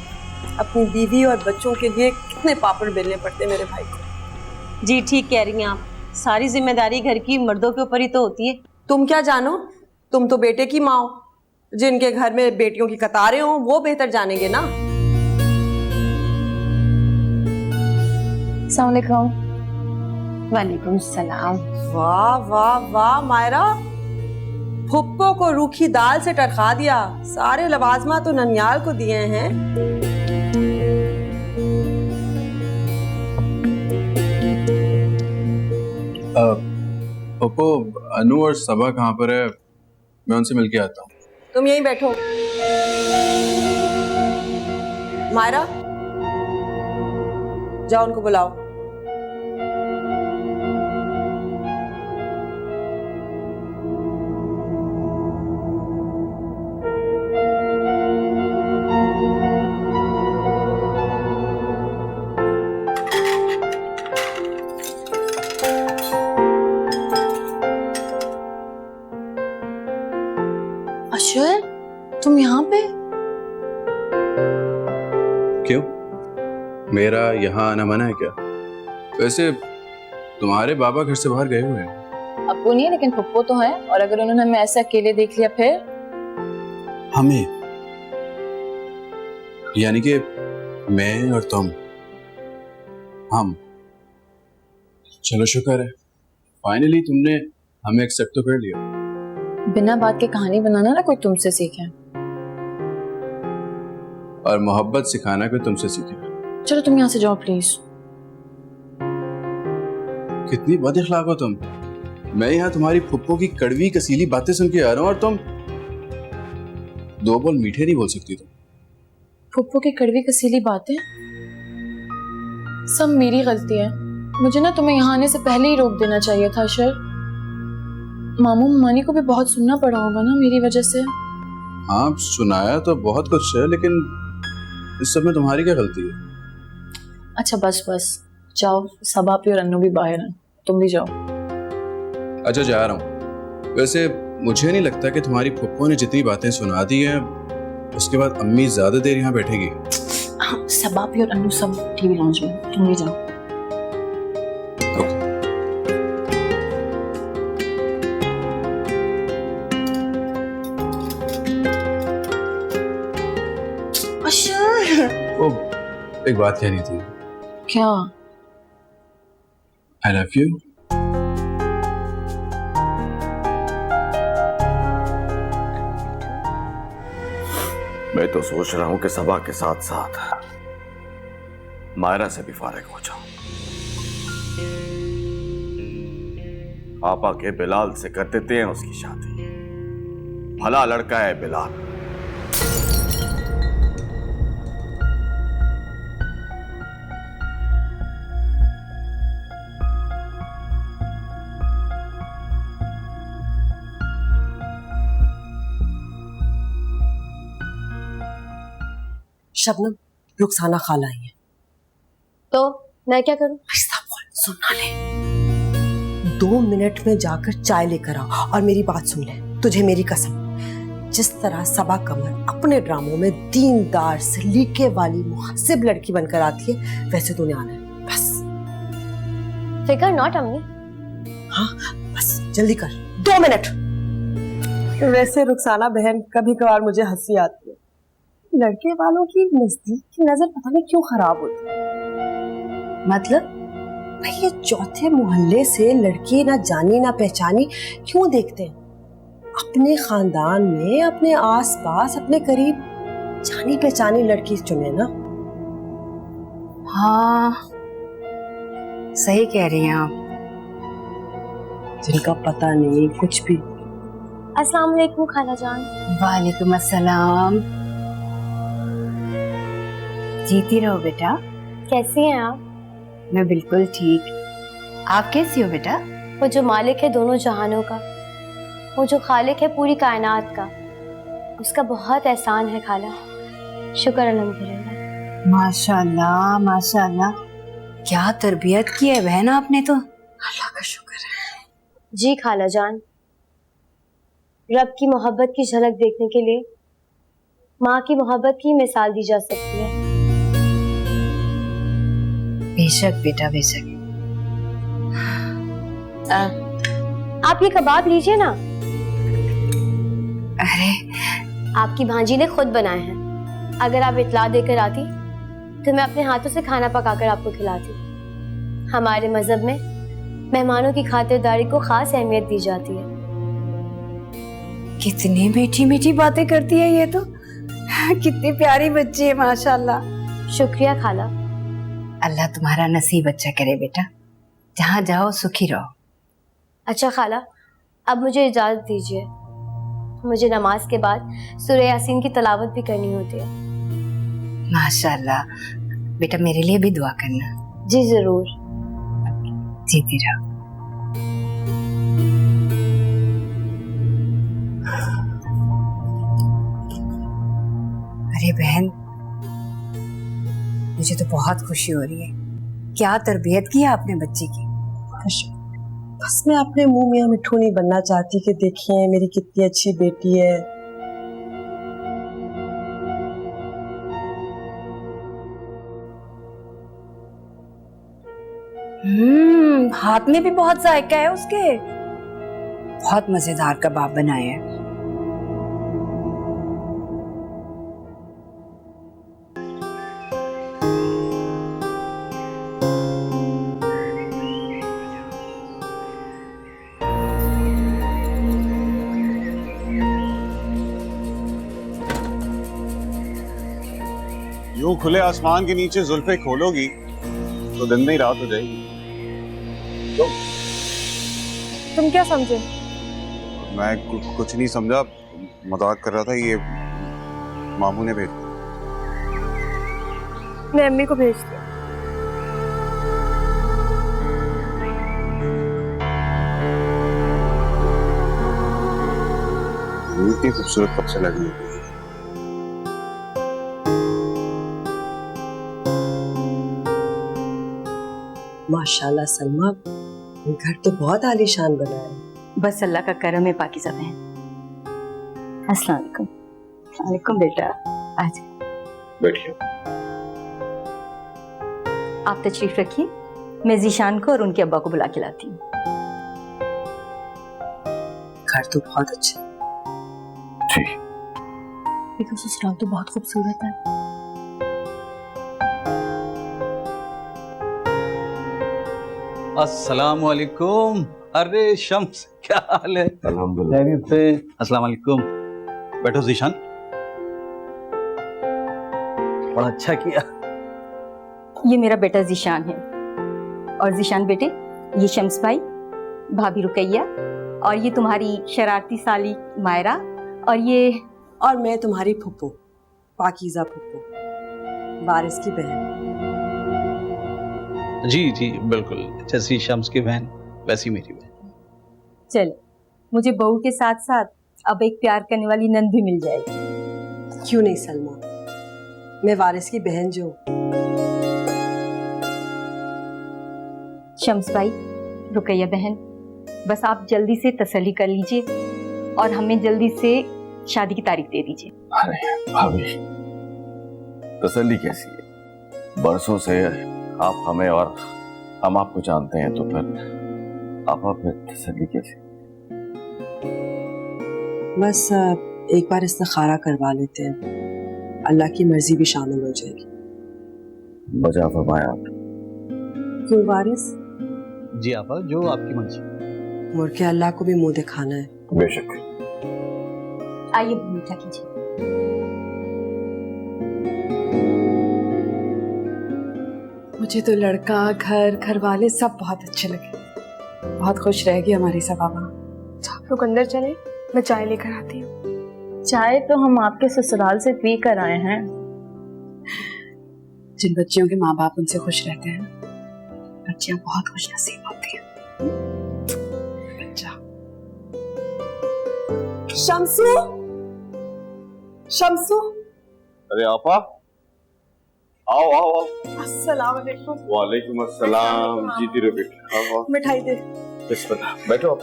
अपनी बीवी और बच्चों के लिए कितने पापड़ बेलने पड़ते मेरे भाई को। जी ठीक कह रही हैं आप, सारी जिम्मेदारी घर की मर्दों के ऊपर ही तो होती है। तुम क्या जानो, तुम तो बेटे की माँ हो, जिनके घर में बेटियों की कतारें हो वो बेहतर जानेंगे ना। अस्सलाम वालेकुम। वालेकुम सलाम। वाह वाह वाह मायरा, फुप्पो को रूखी दाल से टरखा दिया, सारे लवाजमा तो ननियाल को दिए हैं। पप्पू, अनु और सबा कहाँ पर है? मैं उनसे मिलके आता हूँ। तुम यहीं बैठो। मायरा जाओ उनको बुलाओ। अशर, तुम यहाँ पे? क्यों, मेरा यहाँ आना मना है क्या? वैसे तुम्हारे बाबा घर से बाहर गए हुए हैं। अब्बू नहीं है लेकिन पप्पू तो है, और अगर उन्होंने हमें ऐसे अकेले देख लिया फिर? हमें यानी कि मैं और तुम, हम। चलो शुक्र है, फाइनली तुमने हमें एक्सेप्ट तो कर लिया। बिना बात के कहानी बनाना ना कोई तुमसे सीखे, और मोहब्बत सिखाना कोई तुमसे सीखे। चलो तुम यहाँ से जाओ प्लीज। कितनी बद इखलाक हो तुम। मैं यहाँ तुम्हारी फुप्पो की कड़वी कसीली बातें सुन के आ रहा हूँ और तुम दो बोल मीठे नहीं बोल सकती तुम। फुप्पो की कड़वी कसीली बातें सब मेरी गलती है। मुझे ना तुम्हें यहाँ आने से पहले ही रोक देना चाहिए था शर। मामू मानी को भी बहुत सुनना पड़ा होगा ना मेरी वजह से। हाँ सुनाया तो बहुत कुछ है, लेकिन इस सब में तुम्हारी क्या गलती है? अच्छा बस बस जाओ, सबा भी और अन्नू भी बाहर हैं, तुम भी जाओ। अच्छा जा रहा हूँ। वैसे मुझे नहीं लगता कि तुम्हारी फुप्पो ने जितनी बातें सुना दी हैं उसके बाद अम्मी ज्यादा देर यहाँ बैठेगी। हाँ, सबा भी और अन्नू सब टीवी लॉन्च में, तुम भी जाओ। ओ, एक बात कहनी थी। क्या? I love you. मैं तो सोच रहा हूं कि सबा के साथ साथ मायरा से भी फारिग हो जाऊं। पापा के बिलाल से कर देते हैं उसकी शादी। भला लड़का है बिलाल। शबनम, रुखसाना खाला आई है। तो मैं क्या करूं? आहिस्ता बोल, सुनना ले। 2 मिनट में जाकर चाय लेकर आओ और मेरी बात सुन ले। तुझे मेरी कसम, जिस तरह सबा कमर अपने ड्रामों में दीनदार सलीके वाली मुहस्सिब लड़की बनकर आती है, वैसे तूने आना है। बस फिकर नॉट अम्मी। हाँ बस जल्दी कर, 2 मिनट। वैसे रुखसाना बहन, कभी कभार मुझे हंसी आती है। लड़के वालों की नजदीक की नजर पता नहीं क्यों खराब होती है। मतलब भाई ये चौथे मोहल्ले से लड़की ना जानी ना पहचानी क्यों देखते हैं? अपने खानदान में, अपने आसपास, अपने करीब जानी पहचानी लड़की चुने ना। हाँ सही कह रही हैं आप। जिनका पता नहीं कुछ भी। अस्सलाम वालेकुम खाला जान। वालेकुम अस्सलाम। जीती रहो बेटा। कैसी हैं आप? मैं बिल्कुल ठीक। आप कैसी हो बेटा? वो जो मालिक है दोनों जहानों का, वो जो खालिक है पूरी कायनात का, उसका बहुत एहसान है खाला। शुक्र अल्हम्दुलिल्लाह। माशाल्लाह माशाल्लाह, क्या तरबियत की है बहन आपने तो। अल्लाह का शुक्र है। जी खाला जान, रब की मोहब्बत की झलक देखने के लिए माँ की मोहब्बत की मिसाल दी जा सकती है। बेशक बेटा बेशक। आप ये कबाब लीजिए ना। अरे आपकी भांजी ने खुद बनाए हैं। अगर आप इतला देकर आती तो मैं अपने हाथों से खाना पकाकर आपको खिलाती। हमारे मजहब में मेहमानों की खातिरदारी को खास अहमियत दी जाती है। कितनी मीठी मीठी बातें करती है ये तो। कितनी प्यारी बच्ची है माशाल्लाह। शुक्रिया खाला। अल्लाह तुम्हारा नसीब अच्छा करे बेटा, जहाँ जाओ सुखी रहो। अच्छा खाला, अब मुझे इजाजत दीजिए। मुझे नमाज के बाद सूरह यासीन की तलावत भी करनी होती है। माशाल्लाह बेटा, मेरे लिए भी दुआ करना। जी जरूर। जीती रहो। अरे बहन, मुझे तो बहुत खुशी हो रही है। क्या तरबियत की है आपने बच्ची की। बस मैं अपने मुंह में मिठू नहीं बनना चाहती कि देखिए मेरी कितनी अच्छी बेटी है। हाथ में भी बहुत जायका है उसके। बहुत मजेदार कबाब बनाए हैं। यूं खुले आसमान के नीचे जुल्फे खोलोगी तो दिन नहीं रात हो जाएगी। तुम क्या समझे? मैं कुछ नहीं समझा, मजाक कर रहा था। ये मामू ने भेज, मैं अम्मी को भेज दिया। इतनी खूबसूरत कब से लगी है? माशाल्लाह सलमा, घर तो बहुत आलीशान बना है। बस अल्लाह का करम है पाकिज़ा बहन। अस्सलाम वालेकुम। वालेकुम बेटा, आज बैठिए। आप तशरीफ रखिए, मैं जीशान को और उनके अब्बा को बुला के लाती हूँ। घर तो बहुत अच्छा ठीक। देखो ससुराल तो बहुत खूबसूरत है। अस्सलाम वालेकुम। अरे शम्स, क्या हाल है? अल्हम्दुलिल्लाह। खैरियत से? अस्सलाम वालेकुम। बैठो जीशान। बड़ा अच्छा किया। ये मेरा बेटा जीशान है, और जीशान बेटे ये शम्स भाई, भाभी रुकैया, और ये तुम्हारी शरारती साली मायरा, और मैं तुम्हारी फुप्पो पाकीज़ा फुप्पो, वारिस की बहन। जी जी बिल्कुल, जैसी शम्स की बहन वैसी मेरी बहन। चलो, मुझे बहू के साथ साथ अब एक प्यार करने वाली नंद भी मिल जाएगी। क्यों नहीं सलमा, मैं वारिस की बहन जो। शम्स भाई, रुकैया बहन, बस आप जल्दी से तसल्ली कर लीजिए और हमें जल्दी से शादी की तारीख दे दीजिए। अरे भाभी, तसल्ली कैसी है? बरसों से आप हमें और हम आपको जानते हैं, तो फिर आप फिर तसल्ली कैसी? बस एक बार इस्तिखारा करवा लेते हैं, अल्लाह की मर्जी भी शामिल हो जाएगी। बजा फरमाया आप। क्यों वारिस? जी आपा, जो आपकी मर्जी। मुड़ के अल्लाह को भी मुंह दिखाना है। बेशक। आइए मीठा कीजिए। मुझे तो लड़का, घर वाले सब बहुत अच्छे लगे। बहुत खुश रहेगी हमारी सबाबा। आप लोग अंदर चले, मैं चाय लेकर आती हूँ। चाय तो हम आपके ससुराल से पी कर आए हैं। जिन बच्चियों के माँ बाप उनसे खुश रहते हैं, बच्चियां बहुत खुश नसीब होती हैं। बच्चा शम्सू, शम्सू, अरे आपा, आओ आओ आओ। अस्सलाम वालेकुम। वालेकुम अस्सलाम। जीती रहो बेटी। आओ आओ। मिठाई दे। बिस्मिल्लाह, बैठो आप।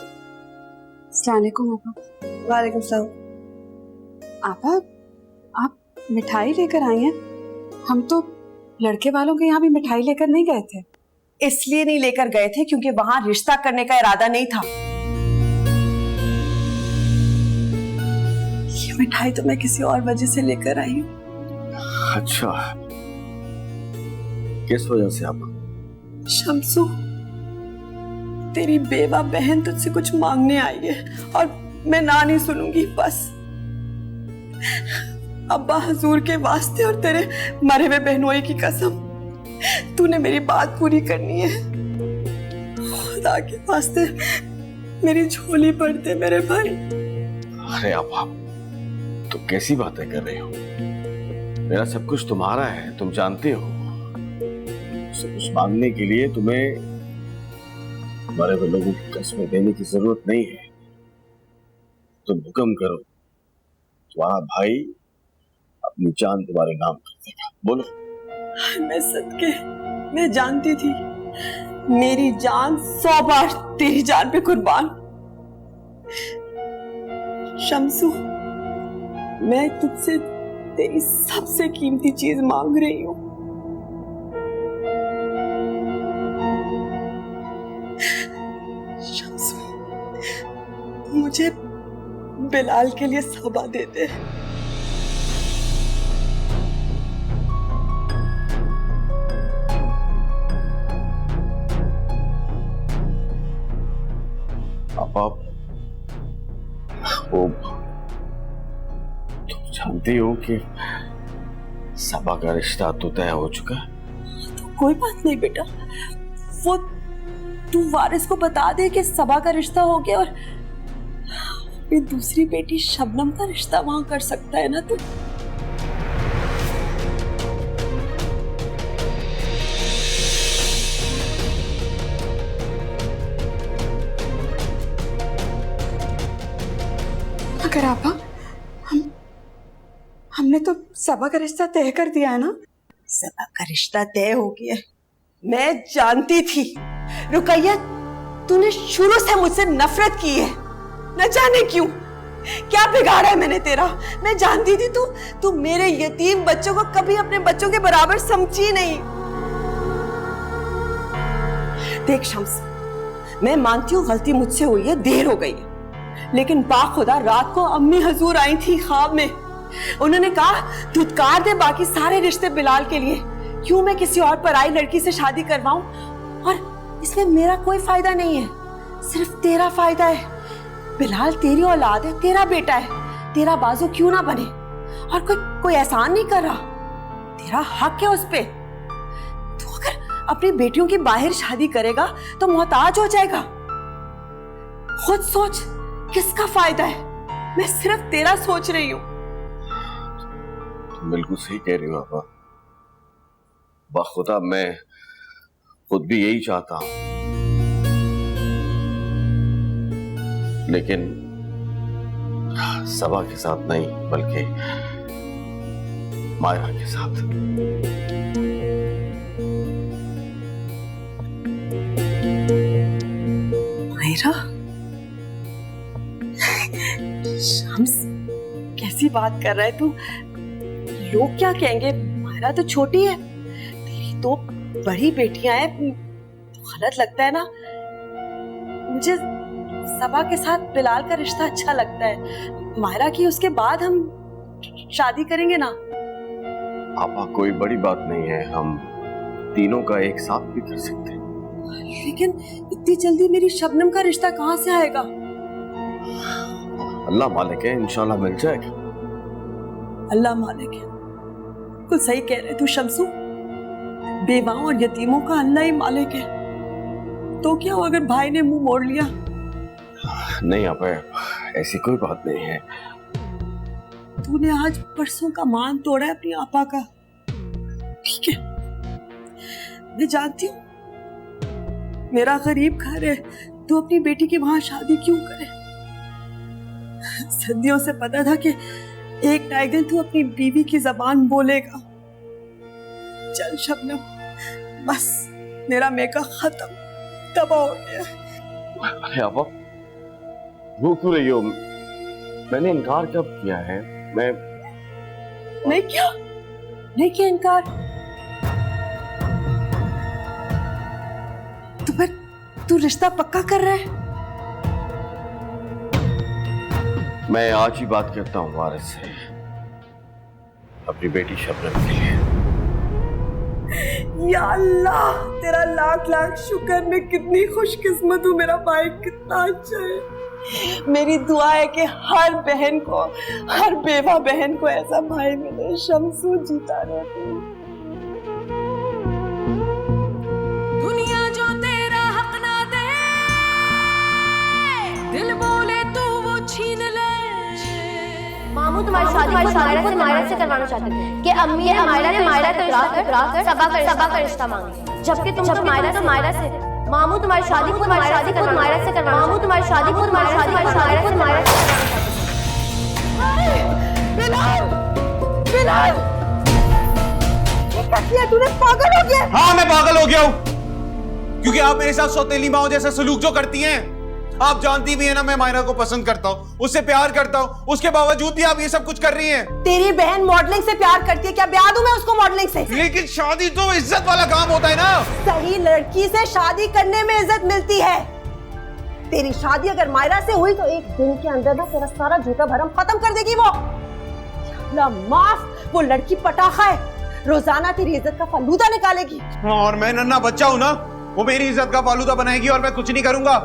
अस्सलाम वालेकुम आपा। वालेकुम सलाम। आपा, आप मिठाई लेकर आई हैं? हम तो लड़के वालों के यहाँ भी मिठाई लेकर नहीं गए थे। इसलिए नहीं लेकर गए थे क्योंकि वहां रिश्ता करने का इरादा नहीं था। ये मिठाई तो मैं किसी और वजह से लेकर आई हूँ। अच्छा, किस वजह से आप? शम्सू, तेरी बेवा बहन तुझसे कुछ मांगने आई है और मैं ना नहीं सुनूंगी। बस अब्बा हजूर के वास्ते और तेरे मरे हुए बहनोई की कसम, तूने मेरी बात पूरी करनी है। खुदा के वास्ते मेरी झोली भर दे मेरे भाई। अरे आप तो कैसी बातें कर रहे हो? मेरा सब कुछ तुम्हारा है, तुम जानते हो। सब कुछ मांगने के लिए तुम्हें मरे हुए लोगों की कसमें देने की जरूरत नहीं है। तुम हुक्म करो, तुम्हारा भाई अपनी जान तुम्हारे नाम कर देगा। बोलो। मैं सदके, मैं जानती थी मेरी जान 100 बार तेरी जान पे कुर्बान। शम्सू, मैं तुझसे तेरी सबसे कीमती चीज मांग रही हूँ। शम्सू, मुझे बिलाल के लिए सबा दे दे। आप वो तुम जानती हो कि सबा का रिश्ता तो तय हो चुका है। तो कोई बात नहीं बेटा, वो तू वारिस को बता दे कि सबा का रिश्ता हो गया और अपनी दूसरी बेटी शबनम का रिश्ता वहां कर सकता है ना तू। मगर आपा, हमने तो सबा का रिश्ता तय कर दिया है ना। सबा का रिश्ता तय हो गया। मैं जानती थी रुकैया, तूने शुरू से मुझसे नफरत की है, न जाने क्यों। क्या बिगाड़ा है मैंने तेरा? मैं जानती थी तू मेरे यतीम बच्चों को कभी अपने बच्चों के बराबर समझी नहीं। देख शम्स, मैं मानती हूँ गलती मुझसे हुई है, देर हो गई है, लेकिन बाखुदा रात को अम्मी हजूर आई थी ख्वाब में। उन्होंने कहा धुतकार दे बाकी सारे रिश्ते बिलाल के लिए, क्यों मैं किसी और पराई लड़की से शादी करवाऊं? और इसमें मेरा कोई फायदा नहीं है, सिर्फ तेरा फायदा है। बिलाल तेरी औलाद है, तेरा बेटा है, तेरा बाजू क्यों ना बने? और कोई एहसान नहीं कर रहा, तेरा हक है उस पे। तू अगर अपनी बेटियों की बाहर शादी करेगा तो मोहताज हो जाएगा। खुद सोच, किसका फायदा है? मैं सिर्फ तेरा सोच रही हूँ। तुम बिल्कुल सही कह रही हो पापा। बाखुदा मैं खुद भी यही चाहता हूं, लेकिन सबा के साथ नहीं बल्कि मायरा के साथ। मायरा? शम्स, कैसी बात कर रहा है तू? लोग क्या कहेंगे? मायरा तो छोटी है, तेरी दो बड़ी बेटियां हैं, गलत लगता है ना? मुझे सबा के साथ बिलाल का रिश्ता अच्छा लगता है। मायरा की उसके बाद हम शादी करेंगे ना। पापा कोई बड़ी बात नहीं है, हम तीनों का एक साथ भी कर सकते हैं। लेकिन इतनी जल्दी मेरी शबनम का रिश्ता कहाँ से आएगा? अल्लाह मालिक है, इंशाल्लाह मिल जाएगा। अल्लाह मालिक है, कुछ सही कह रहे तू शम्सू। बेवाओं और यतीमों का अल्लाह ही मालिक है। तो क्या हो अगर भाई ने मुंह मोड़ लिया? नहीं आपा, ऐसी कोई बात नहीं है। तूने आज परसों का मान तोड़ा है अपनी आपा का, ठीक है? मैं जानती हूँ मेरा गरीब घर है, तू अपनी बेटी की वहां शादी क्यों करे? सदियों से पता था कि एक ना एक दिन तू अपनी बीवी की जबान बोलेगा। चल शबनम, बस मेरा मेका खत्म, तबाह हो गया। अरे आपा वो क्यों रही हो? मैंने इनकार कब किया है? मैं नहीं किया इनकार। तो फिर तू रिश्ता पक्का कर रहा है? मैं आज ही बात करता हूँ वारिस से, अपनी बेटी शबनम के लिए। या अल्लाह, तेरा लाख लाख शुक्र। मैं कितनी खुशकिस्मत हूँ, मेरा भाई कितना अच्छा है। मेरी दुआ है कि हर बहन को, हर बेवा बहन को ऐसा भाई मिले। शम्सू जीता रहे तू। दुनिया जो तेरा हक ना दे, दिल बोले तू वो छीन ले। मामू तुम्हारी शादी मायरा से करवाना चाहते थे कि अम्मी ने मायरा का रिश्ता कर सबा का रिश्ता मांगे, जबकि तुम तो मायरा से। मामू तुम्हारी शादी खुद मायरा से करवाना चाहते थे। मामू तुम्हारी शादी खुद मायरा से करवाना चाहते थे। बिलाल, ये क्या किया तूने? पागल हो गया? हाँ मैं पागल हो गया हूँ, क्योंकि आप मेरे साथ सौतेली माओ जैसा सलूक जो करती हैं। आप जानती भी है ना मैं मायरा को पसंद करता हूँ, उससे प्यार करता हूँ, उसके बावजूद भी आप ये सब कुछ कर रही हैं। तेरी बहन मॉडलिंग से प्यार करती है, क्या ब्याह दूं मैं उसको मॉडलिंग से? लेकिन शादी तो इज्जत वाला काम होता है ना। सही लड़की से शादी करने में इज्जत मिलती है। तेरी शादी अगर मायरा से हुई तो एक दिन के अंदर ना तेरा सारा जूता भरम खत्म कर देगी वो। अल्लाह माफ, वो लड़की पटाखा है, रोजाना तेरी इज्जत का फालूदा निकालेगी। और मैं नन्हा बच्चा हूँ ना, वो मेरी इज्जत का फालूदा बनाएगी और मैं कुछ नहीं करूंगा।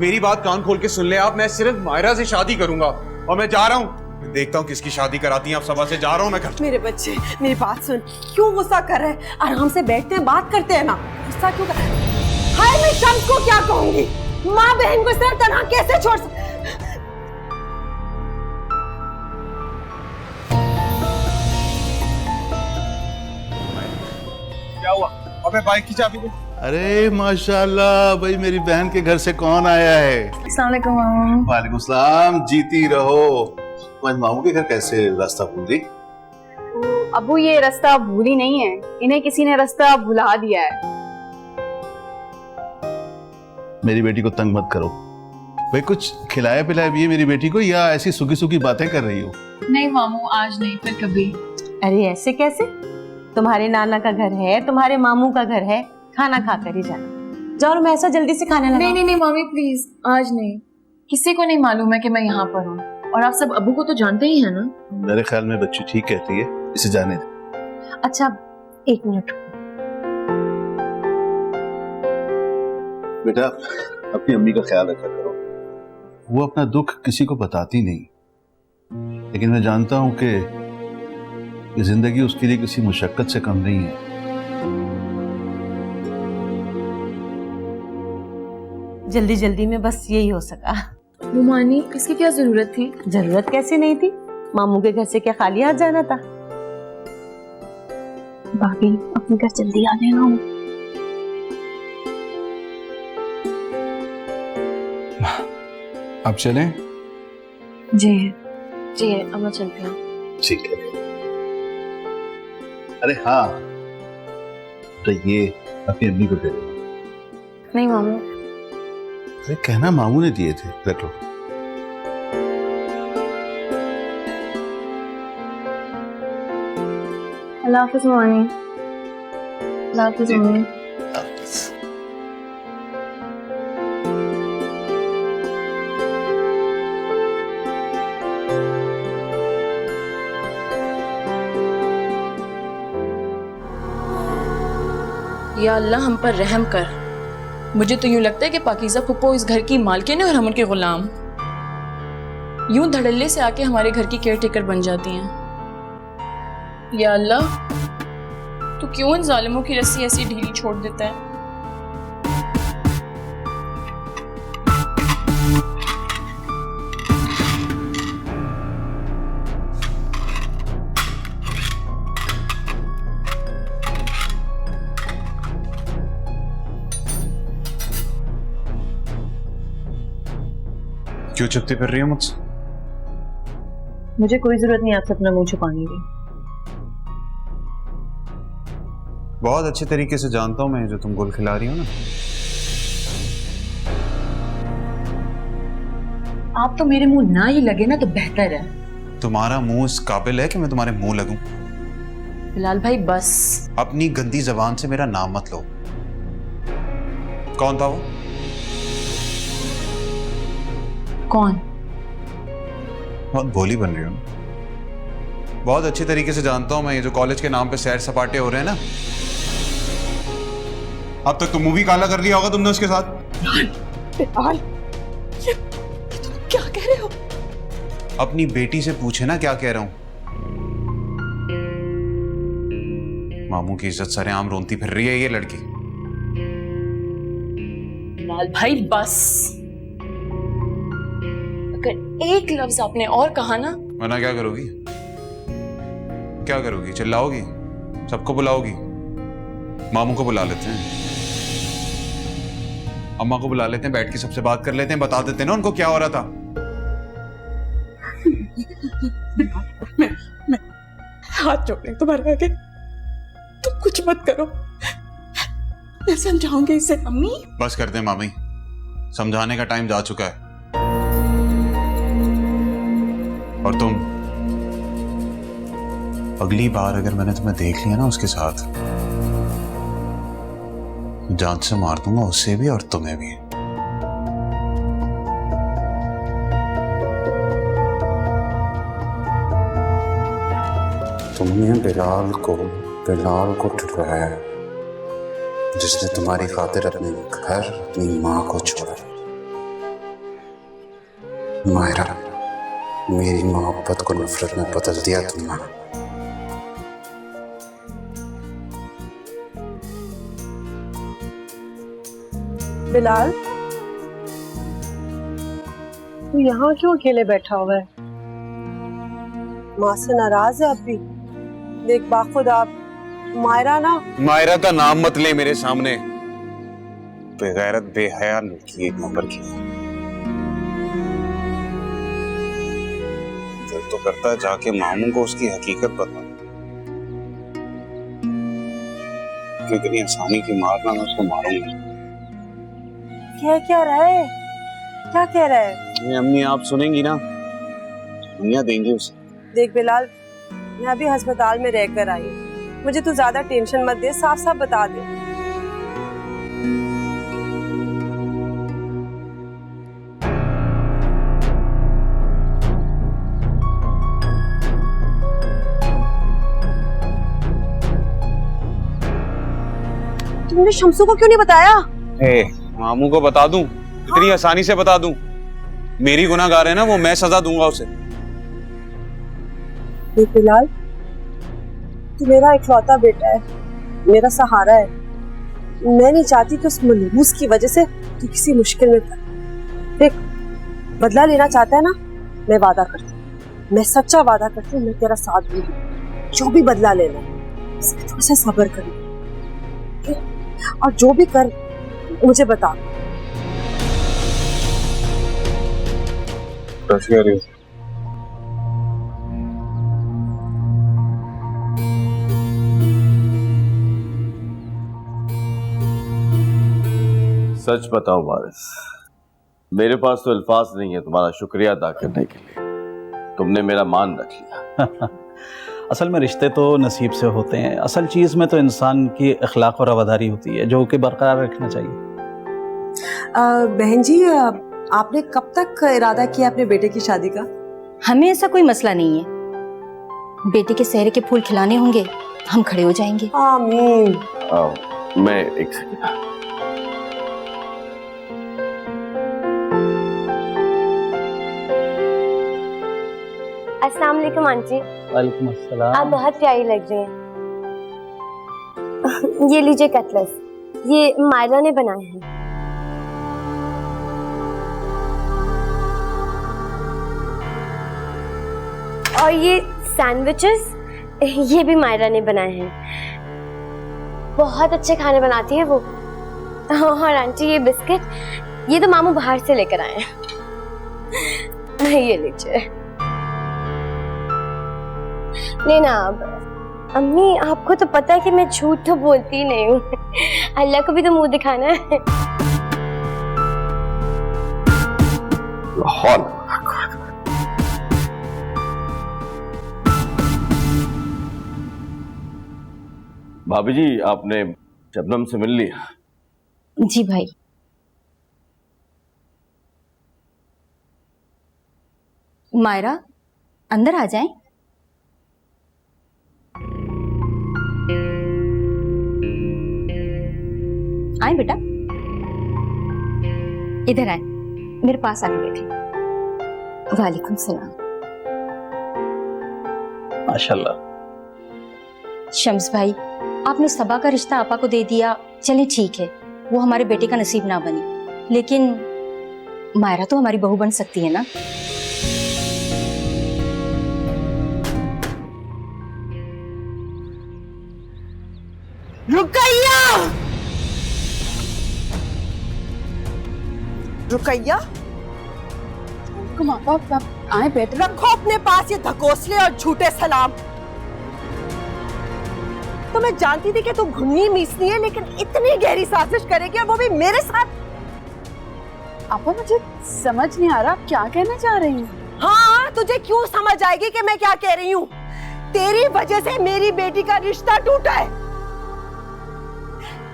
मेरी बात कान खोल के सुन ले आप, मैं सिर्फ मायरा से शादी करूंगा और मैं जा रहा हूँ। देखता हूँ किसकी शादी कराती हैं आप सबा से। जा रहा हूँ मैं घर। मेरे बच्चे मेरी बात सुन, क्यों गुस्सा कर रहे हैं? आराम से बैठते हैं, बात करते हैं ना। गुस्सा क्यों कर? हाय, मैं शम्स को क्या कहूंगी? माँ बहन को इस तरह तनहा कैसे छोड़ क्या हुआ? अबे बाइक की चाबी दे। अरे माशाल्लाह भाई, मेरी बहन के घर से कौन आया है? अस्सलाम वालेकुम मामू। वालेकुम सलाम, जीती रहो। तुम्हारे मामू के घर कैसे रास्ता भूल गई? अबू ये रास्ता भूली नहीं है, इन्हें किसी ने रास्ता भुला दिया है। मेरी बेटी को तंग मत करो भाई, कुछ खिलाया पिलाया भी है मेरी बेटी को, या ऐसी सूखी सूखी बातें कर रही हो? नहीं मामू, आज नहीं, फिर कभी। अरे ऐसे कैसे? तुम्हारे नाना का घर है, तुम्हारे मामू का घर है, खाना खा कर ही जाना। जाओ मैं ऐसा जल्दी से खाने लगा। नहीं नहीं नहीं मामी प्लीज, आज नहीं। किसी को नहीं मालूम है कि मैं यहाँ पर हूँ, और आप सब अबू को तो जानते ही हैं ना। मेरे ख्याल में बच्ची ठीक कहती है, इसे जाने दे। अच्छा 1 मिनट। बेटा अपनी अम्मी का ख्याल रखा करो, वो अपना दुख किसी को बताती नहीं, लेकिन मैं जानता हूं कि ये जिंदगी उसके लिए किसी मुशक्कत से कम नहीं है। जल्दी जल्दी में बस यही हो सका। मुमानी, इसकी क्या जरूरत थी? जरूरत कैसे नहीं थी? मामू के घर से क्या खाली हाथ जाना था? भाभी अपने घर जल्दी आ गए हम। अब चलें? जी जी अब मैं चलती हूँ। ठीक है। अरे हाँ, तो ये अपनी अम्मी को दे दो। नहीं मामू। अरे कहना मामू ने दिए थे, रख लो। अल्लाह हाफिज़ मानी। अल्लाह हाफिज़ मानी। या अल्लाह हम पर रहम कर। मुझे तो यूं लगता है कि पाकीज़ा फुप्पो इस घर की मालकिन है और हम उनके गुलाम। यूं धड़ल्ले से आके हमारे घर की केयर टेकर बन जाती हैं। या अल्लाह, तू क्यों इन जालिमों की रस्सी ऐसी ढीली छोड़ देता है? क्यों चुपती फिर रही हो मुझसे? मुझे कोई जरूरत नहीं आपसे अपना मुंह छुपाने की। बहुत अच्छे तरीके से जानता हूं मैं जो तुम गुल खिला रही हो ना। आप तो मेरे मुंह ना ही लगे ना तो बेहतर है। तुम्हारा मुंह इस काबिल है कि मैं तुम्हारे मुंह लगूं? बिलाल भाई बस। अपनी गंदी जबान से मेरा नाम मत लो। कौन था वो? कौन? बहुत भोली बन रही हो। बहुत अच्छी तरीके से जानता हूं मैं, ये जो कॉलेज के नाम पे सैर सपाटे हो रहे हैं ना, अब तक तो मुंह भी काला कर लिया होगा तुमने उसके साथ। बिलाल, ये तुम क्या कह रहे हो? अपनी बेटी से पूछे ना क्या कह रहा हूं। मामू की इज्जत सरेआम रोनती फिर रही है ये लड़की। बिलाल भाई बस। अगर एक लफ्ज आपने और कहा ना। वरना क्या करोगी? क्या करोगी? चिल्लाओगी? सबको बुलाओगी? मामू को बुला लेते हैं, अम्मा को बुला लेते हैं, बैठ के सबसे बात कर लेते हैं, बता देते हैं ना उनको क्या हो रहा था। मैं हाथ जोड़े तुम्हारे आगे, तुम कुछ मत करो, मैं समझाऊंगी इसे। अम्मी बस कर दे मामी, समझाने का टाइम जा चुका है। और तुम अगली बार अगर मैंने तुम्हें देख लिया ना उसके साथ, जान से मार दूंगा उससे भी और तुम्हें भी। तुमने बिलाल को ठुकराया जिसने तुम्हारी खातिर अपने घर, अपनी माँ को छोड़ा। मायरा, मेरी मोहब्बत को नफरत में बदल दिया तुमने। बिलाल, तू यहाँ क्यों अकेले बैठा हुआ है? माँ से नाराज है अब भी? देख बाखुदा, मायरा ना। मायरा का नाम मत ले मेरे सामने। बेगैरत बेहया लड़की एक नंबर की। दिल तो करता है जाके मामू को उसकी हकीकत बता, कि इतनी आसानी की मारना मैं उसको मारूंगा। क्या रहा है? क्या कह रहा है? ये अम्मी आप सुनेंगी ना, दुनिया देंगे उसे। देख बिलाल, मैं अभी अस्पताल में रहकर आई हूँ, मुझे तू ज्यादा टेंशन मत दे, साफ साफ बता दे। तुमने शम्सू को क्यों नहीं बताया? मामू को बता दूं? इतनी आसानी से बता दूं? मेरी गुनाहगार है ना वो, मैं सजा दूंगा उसे। बिलाल, तू मेरा इकलौता बेटा है, मेरा सहारा है। मैं नहीं चाहती कि उस मनहूस की वजह से तू किसी मुश्किल में पड़। देख, बदला लेना चाहता है ना, मैं वादा करती हूँ, मैं सच्चा वादा करती हूँ, मैं तेरा साथ दूंगी। जो भी बदला लेना है इसमें थोड़ा सा सब्र करना, और जो भी कर मुझे बता। सच बताओ वारिस, मेरे पास तो अल्फाज नहीं है तुम्हारा शुक्रिया अदा करने के लिए। तुमने मेरा मान रख लिया। असल में रिश्ते तो नसीब से होते हैं, असल चीज़ में तो इंसान की अखलाक और रवादारी होती है जो कि बरकरार रखना चाहिए। बहन जी, आपने कब तक इरादा किया अपने बेटे की शादी का? हमें ऐसा कोई मसला नहीं है, बेटे के सेहरे के फूल खिलाने होंगे, हम खड़े हो जाएंगे। आमीन। मैं एक सेकंड। अस्सलाम वालेकुम आंटी। वालेकुम अस्सलाम। आप बहुत प्यारी लग रही हैं। ये लीजिए कटलेस, ये मायरा ने बनाए हैं। और ये सैंडविचेस, ये भी मायरा ने बनाए हैं। बहुत अच्छे खाने बनाती है वो। और आंटी ये बिस्किट, ये तो मामू बाहर से लेकर आए हैं। ये लीजिए। लेना अब। अम्मी, आपको तो पता है कि मैं झूठ तो बोलती ही नहीं हूँ। अल्लाह को भी तो मुंह दिखाना है। भाभी जी, आपने शबनम से मिल लिया? जी भाई। मायरा, अंदर आ जाएं। आए बेटा, इधर आए, मेरे पास आके बैठे। वालेकुम सलाम। माशाल्लाह। शम्स भाई, आपने सबा का रिश्ता आपा को दे दिया, चलें ठीक है, वो हमारे बेटे का नसीब ना बनी, लेकिन मायरा तो हमारी बहू बन सकती है ना। रुकैया! रुकैया, आए बेटे। रखो अपने पास ये धकोसले और झूठे सलाम। तो मैं जानती थी कि तू घुन्नी मीसनी है, लेकिन इतनी गहरी साजिश करेगी, और वो भी मेरे साथ। आपा, मुझे समझ नहीं आ रहा क्या कहना चाह रही हैं। हाँ, तुझे क्यों समझ आएगी कि मैं क्या कह रही हूँ? तेरी वजह से मेरी बेटी का रिश्ता टूटा है।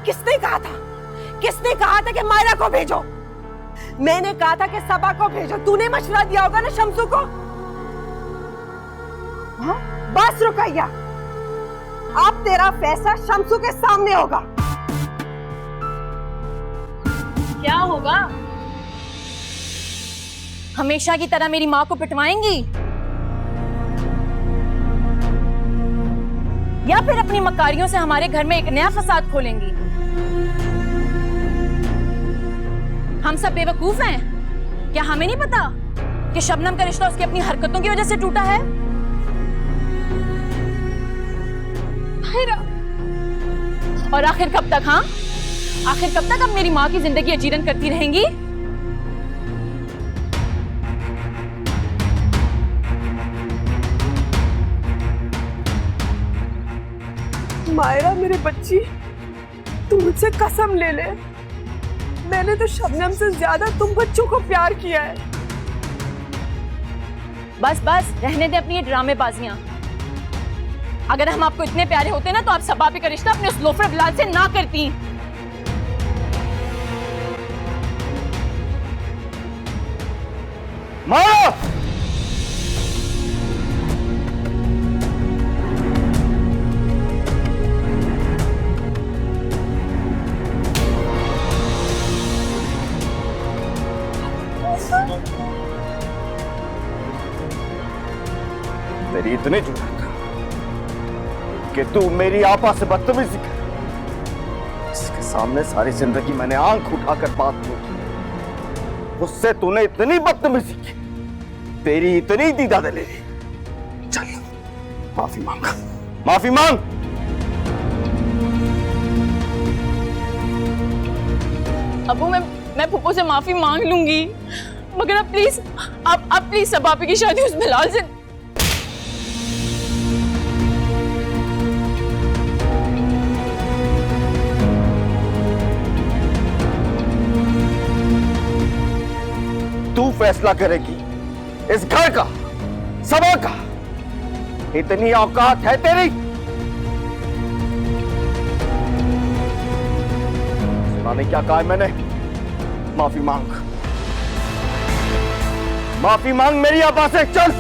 किसने कहा था? किसने कहा था कि मायरा को भेजो? मैंने कहा था कि सबा को भेजो। तूने मशवरा दिया होगा ना शम्सू को। हाँ? बस रुकैया, अब तेरा फैसला शम्सू के सामने होगा। क्या होगा? हमेशा की तरह मेरी माँ को पिटवाएंगी या फिर अपनी मकारियों से हमारे घर में एक नया फसाद खोलेंगी? हम सब बेवकूफ हैं? क्या हमें नहीं पता कि शबनम का रिश्ता उसकी अपनी हरकतों की वजह से टूटा है? और आखिर कब तक? हाँ, आखिर कब तक अब मेरी माँ की जिंदगी अजीरन करती रहेंगी? मायरा मेरे बच्ची, तू मुझसे कसम ले ले, मैंने तो शबनम से ज्यादा तुम बच्चों को प्यार किया है। बस बस रहने दे अपनी ये ड्रामेबाजियां। अगर हम आपको इतने प्यारे होते ना तो आप सबाबी का रिश्ता अपने उस लोफर बिलाल से ना करती। मारा! तेरी इतनी जुर्रत कि तू मेरी आपा से बदतमीजी कर, इसके सामने सारी जिंदगी मैंने आंख उठाकर बात नहीं की, उससे तूने इतनी बदतमीजी की, तेरी इतनी दीदा दलेरी। चल माफी मांग, माफी मांग। अबू मैं फूफो से माफी मांग लूंगी, मगर अब प्लीज आप प्लीज सबाबी की शादी उस बिलाल से। तू फैसला करेगी इस घर का, सभा का। इतनी औकात है तेरी? सुना नहीं क्या कहा है मैंने? माफी मांग, माफी मांग मेरी आपा से। चल